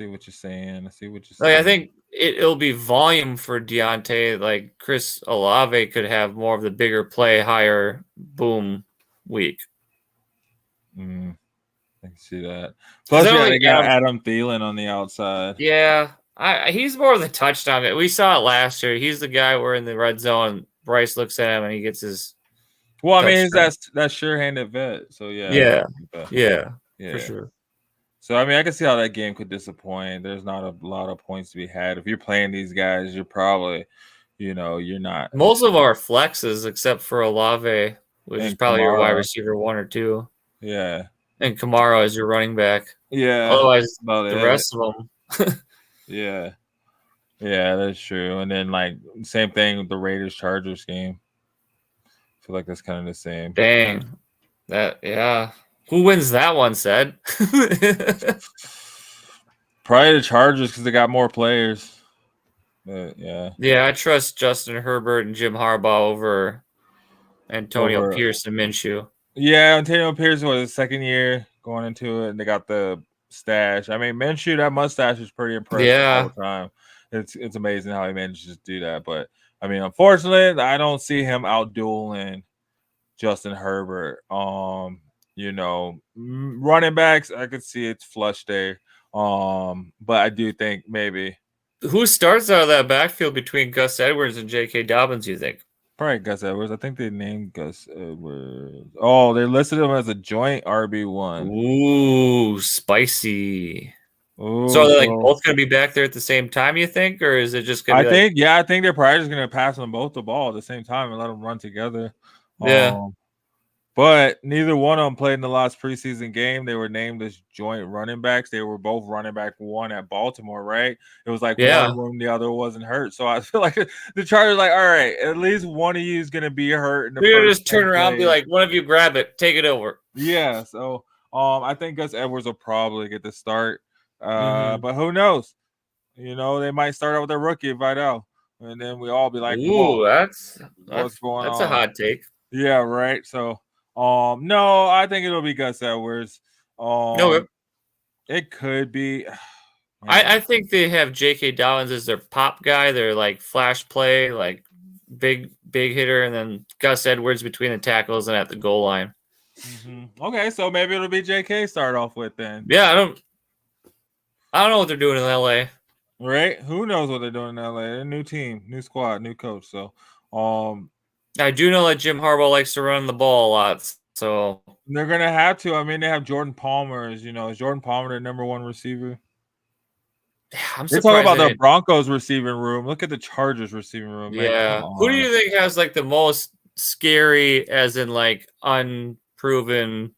I think it'll be volume for Deontay. Like Chris Olave could have more of the bigger play, higher boom week. I can see that. Plus, they got Adam Thielen on the outside. Yeah, he's more of the touchdown guy. We saw it last year. He's the guy where in the red zone, Bryce looks at him and he gets his. Well, I mean, he's that sure-handed vet. So yeah, for sure. So I mean, I can see how that game could disappoint. There's not a lot of points to be had. If you're playing these guys, you're probably, you're not. Most of our flexes, except for Olave, which is probably your wide receiver 1 or 2. Yeah. And Kamara is your running back. Yeah. Otherwise, the rest of them. Yeah. Yeah, that's true. And then, like, same thing with the Raiders-Chargers game. I feel like that's kind of the same. Dang. Yeah. Who wins that one, Ced? Probably the Chargers because they got more players. But, yeah. Yeah, I trust Justin Herbert and Jim Harbaugh over Antonio Pierce and Minshew. Yeah, Antonio Pierce was his second year going into it, and they got the stash. I mean, Minshew, that mustache is pretty impressive all the time. It's amazing how he manages to do that. But, I mean, unfortunately, I don't see him out-dueling Justin Herbert. Running backs, I could see it's flush there. But I do think maybe. Who starts out of that backfield between Gus Edwards and J.K. Dobbins, you think? Probably Gus Edwards. I think they named Gus Edwards. Oh, they listed him as a joint RB1. Ooh, spicy. Ooh, so are they both going to be back there at the same time, you think? Or is it just going to be I think they're probably just going to pass them both the ball at the same time and let them run together. Yeah. But neither one of them played in the last preseason game. They were named as joint running backs. They were both running back 1 at Baltimore, right? It was like one of them, the other wasn't hurt. So I feel like the Chargers like, all right, at least one of you is going to be hurt. We're going to just turn around and be like, one of you grab it, take it over. Yeah, so I think Gus Edwards will probably get the start. But who knows? They might start out with their rookie, Vidal. And then we all be like, ooh, what's going on? That's a hot take. Yeah, right. So no, I think it'll be Gus Edwards. No, it could be. I think they have J.K. Dobbins as their pop guy. They're like flash play, like big hitter, and then Gus Edwards between the tackles and at the goal line. Okay, so maybe it'll be J.K. start off with then. Yeah, I don't know what they're doing in L.A. Right? Who knows what they're doing in L.A.? A new team, new squad, new coach. So, I do know that Jim Harbaugh likes to run the ball a lot, so they're gonna have to. I mean, they have Jordan Palmer. Is Jordan Palmer their number 1 receiver? I'm surprised. Talking about the Broncos receiving room. Look at the Chargers receiving room. Yeah. Who do you think has like the most scary, as in like unproven,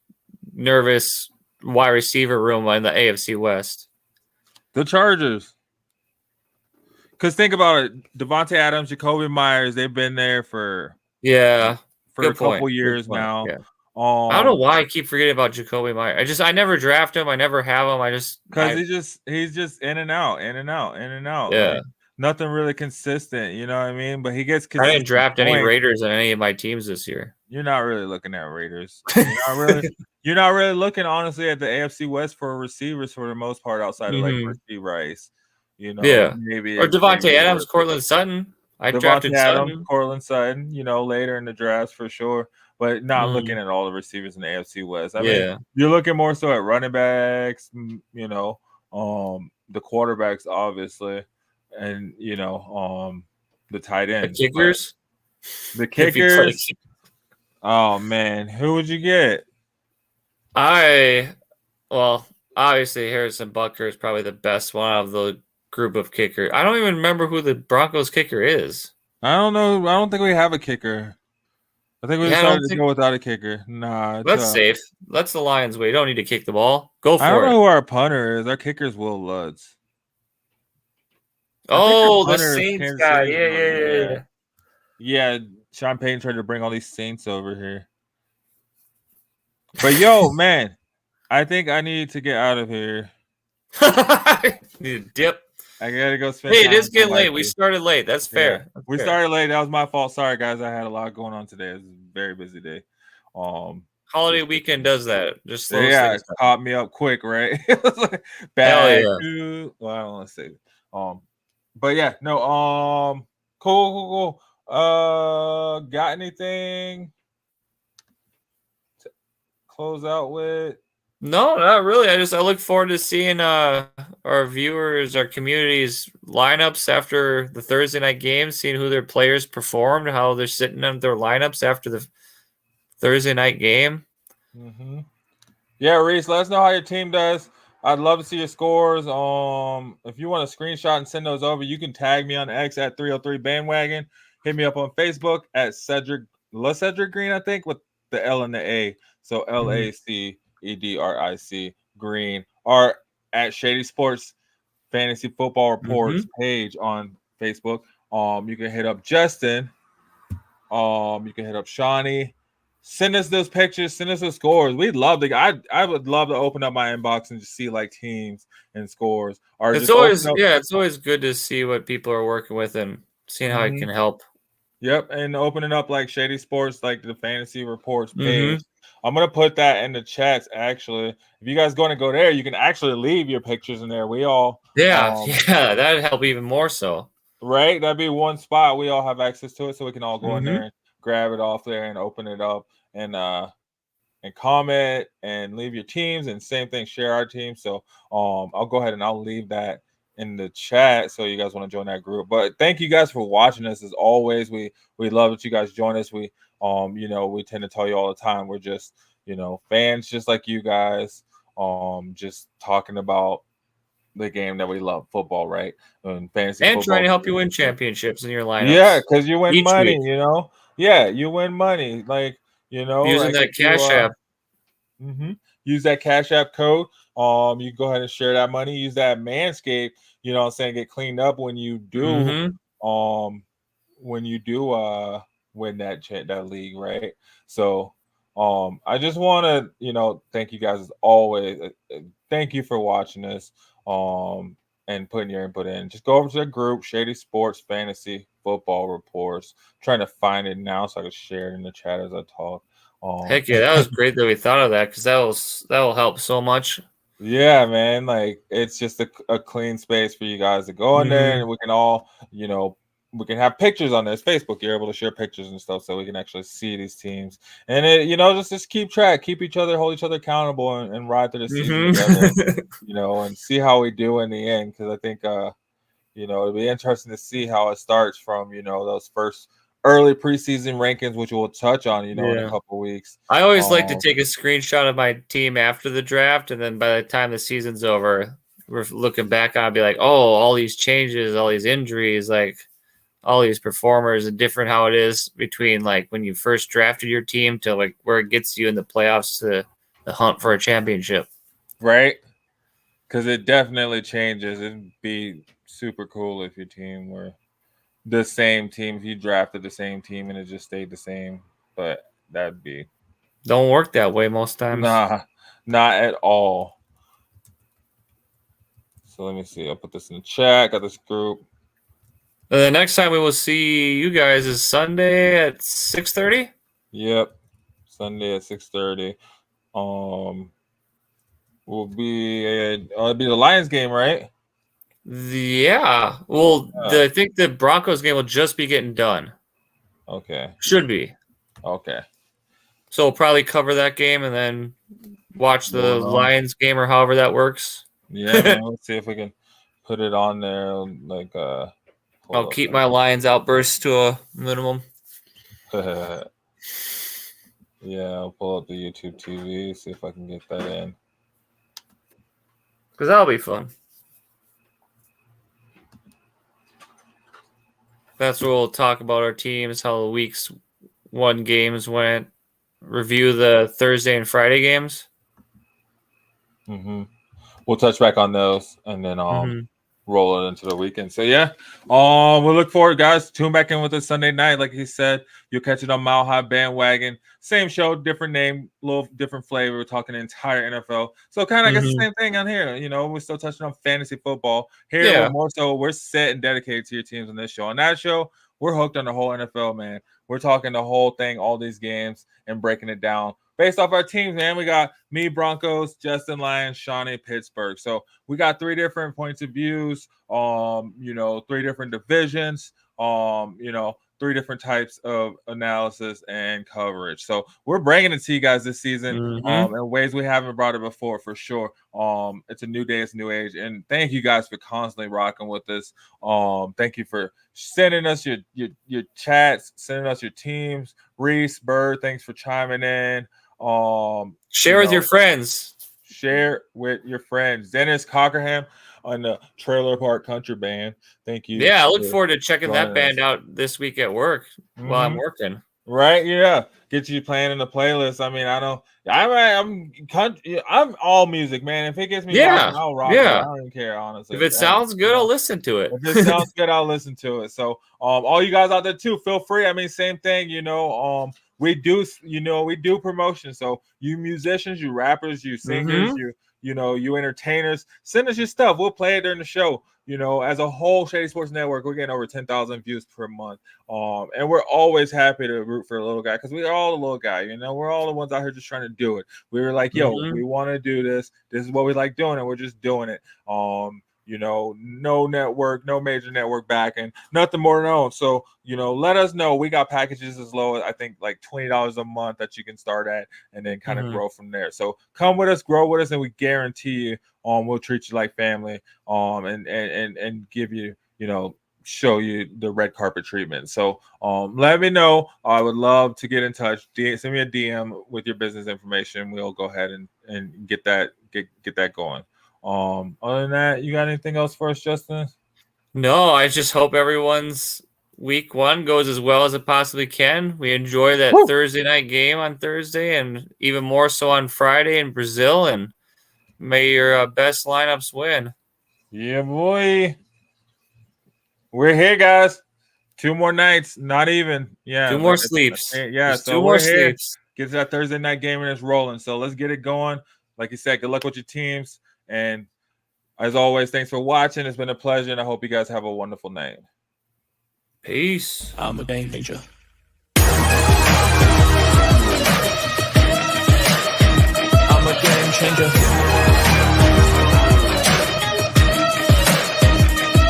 nervous wide receiver room in the AFC West? The Chargers. Because think about it, Devontae Adams, Jacoby Myers, they've been there for a couple years now. Yeah. I don't know why I keep forgetting about Jacoby Myers. I never draft him. I never have him. Because he's just in and out. Yeah. Like, nothing really consistent. You know what I mean? But he gets consistent. I didn't draft any Raiders on any of my teams this year. You're not really looking at Raiders. You're not really looking honestly at the AFC West for receivers for the most part outside of like Rasheed Rice. Maybe or Devontae Adams, Cortland Sutton. I drafted Adams, Sutton. Cortland Sutton. Later in the drafts for sure. but not looking at all the receivers in the AFC West. I Yeah. mean, you're looking more so at running backs, you know, the quarterbacks, obviously, and, you know, the tight The ends. kickers? The If you play kickers. Oh, man. Who would you get? Well, obviously Harrison Butker is probably the best one out of the group of kickers. I don't even remember who the Broncos kicker is. I don't know. I don't think we have a kicker. I think we decided to go without a kicker. Nah, that's safe. That's the Lions' way. You don't need to kick the ball. Go for it. I don't know who our punter is. Our kicker is Will Lutz. Oh, the Saints guy. Yeah. Yeah, Sean Payton tried to bring all these Saints over here. But yo, man, I think I need to get out of here. Need a dip. I gotta go spend. Hey, it is getting late. We started late. That's fair. Yeah. That's we fair. started late. That was my fault. Sorry, guys. I had a lot going on today. It was a very busy day. Holiday weekend does that. Just slow it caught me up quick, right? It was like bad. Well, I don't want to say. But yeah, no. Cool. Got anything to close out with? No, not really. I look forward to seeing our viewers, our community's lineups after the Thursday night game, seeing who their players performed, how they're sitting on their lineups after the Thursday night game. Mm-hmm. Yeah, Reese, let us know how your team does. I'd love to see your scores. If you want a screenshot and send those over, you can tag me on X at 303 Bandwagon. Hit me up on Facebook at Cedric Green, I think, with the L and the A. So LACEDRIC Green, or at Shady Sports Fantasy Football Reports page on Facebook. You can hit up Justin. You can hit up Shawnee. Send us those pictures. Send us the scores. We'd love to. I would love to open up my inbox and just see like teams and scores. Or it's always good to see what people are working with and seeing how it can help. Yep, and opening up like Shady Sports, like the Fantasy Reports page. I'm gonna put that in the chats. Actually, if you guys going to go there, you can actually leave your pictures in there. We all that'd help even more so. Right, that'd be one spot. We all have access to it, so we can all go in there and grab it off there and open it up and comment and leave your teams, and same thing, share our team. So I'll go ahead and I'll leave that in the chat so you guys want to join that group. But thank you guys for watching us as always. We love that you guys join us. We we tend to tell you all the time we're just fans just like you guys, just talking about the game that we love, football, right? And fantasy and football, trying to help you win championships in your lineups. Yeah, because you win money, Yeah, you win money, like using that Cash App. Use that Cash App code. You go ahead and share that money. Use that Manscaped. Get cleaned up when you do. Win that league, right? So, I just want to thank you guys as always. Thank you for watching us. And putting your input in. Just go over to the group, Shady Sports Fantasy Football Reports. I'm trying to find it now so I can share it in the chat as I talk. Heck yeah, that was great that we thought of that, because that will help so much. Yeah, man. Like, it's just a clean space for you guys to go in there, and we can all, we can have pictures on this Facebook. You're able to share pictures and stuff, so we can actually see these teams, and it, just keep track, hold each other accountable, and ride through the season together, and see how we do in the end. Because I think, it'll be interesting to see how it starts from, those first early preseason rankings, which we'll touch on, in a couple weeks. I always like to take a screenshot of my team after the draft, and then by the time the season's over, we're looking back on it and be like, oh, all these changes, all these injuries, like all these performers, and different how it is between like when you first drafted your team to like where it gets you in the playoffs to the hunt for a championship. Right. Because it definitely changes. It'd be super cool if your team were the same team, if you drafted the same team and it just stayed the same. But that'd be... Don't work that way most times. Nah, not at all. So let me see. I'll put this in the chat. Got this group. The next time we will see you guys is Sunday at 6:30. Yep, Sunday at 6:30. Will be it'll be the Lions game, right? Yeah. Well, I think the Broncos game will just be getting done. Okay. Should be. Okay. So we'll probably cover that game and then watch the Lions game or however that works. Yeah, man. Let's see if we can put it on there. Like, I'll keep my Lions outbursts to a minimum. Yeah, I'll pull up the YouTube TV, see if I can get that in. Because that'll be fun. That's where we'll talk about our teams, how the week's 1 games went, review the Thursday and Friday games. Mm-hmm. We'll touch back on those and then roll it into the weekend. So yeah, we'll look forward, guys. Tune back in with us Sunday night. Like he said, you'll catch it on Mile High Bandwagon. Same show, different name, little different flavor. We're talking the entire NFL. So kind of I guess the same thing on here. You know, we're still touching on fantasy football. Here, we're more so we're set and dedicated to your teams on this show. On that show, we're hooked on the whole NFL, man. We're talking the whole thing, all these games, and breaking it down. Based off our teams, man, we got me, Broncos, Justin, Lions, Shawnee, Pittsburgh. So we got 3 different points of views, 3 different divisions, 3 different types of analysis and coverage. So we're bringing it to you guys this season in ways we haven't brought it before, for sure. It's a new day, it's a new age. And thank you guys for constantly rocking with us. Thank you for sending us your chats, sending us your teams. Reese, Bird, thanks for chiming in. Share with your friends. Share with your friends. Dennis Cockerham on the Trailer Park Country Band. Thank you. Yeah, I look forward to checking that band out this week at work while I'm working. Right? Yeah. Get you playing in the playlist. I mean, I'm all music, man. If it gets me rocking, I'll rock it. I don't even care, honestly. If it sounds good, I'll listen to it. If it sounds good, I'll listen to it. So all you guys out there too, feel free. I mean, same thing, we do promotion. So you musicians, you rappers, you singers, you entertainers, send us your stuff. We'll play it during the show. As a whole, Shady Sports Network, we're getting over 10,000 views per month. And we're always happy to root for a little guy because we're all a little guy. We're all the ones out here just trying to do it. We were like, yo, we want to do this. This is what we like doing, and we're just doing it. No network, no major network backing, nothing more than own. So, let us know. We got packages as low as I think like $20 a month that you can start at and then kind of grow from there. So come with us, grow with us, and we guarantee you, we'll treat you like family, and give you, show you the red carpet treatment. So let me know. I would love to get in touch. Send me a DM with your business information. We'll go ahead and get that going. Other than that, you got anything else for us, Justin? No, I just hope everyone's week 1 goes as well as it possibly can. We enjoy that Thursday night game on Thursday and even more so on Friday in Brazil, and may your best lineups win. Yeah, boy. We're here, guys. 2 more nights, not even. Yeah. 2 more sleeps. Yeah, so 2 more sleeps. Get to that Thursday night game and it's rolling. So let's get it going. Like you said, good luck with your teams. And as always, thanks for watching. It's been a pleasure, and I hope you guys have a wonderful night. Peace. I'm a game changer. I'm a game changer.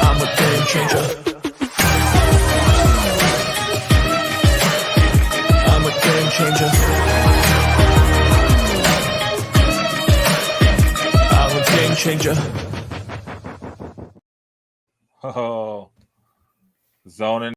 I'm a game changer. I'm a game changer. Changer. Oh, zoning.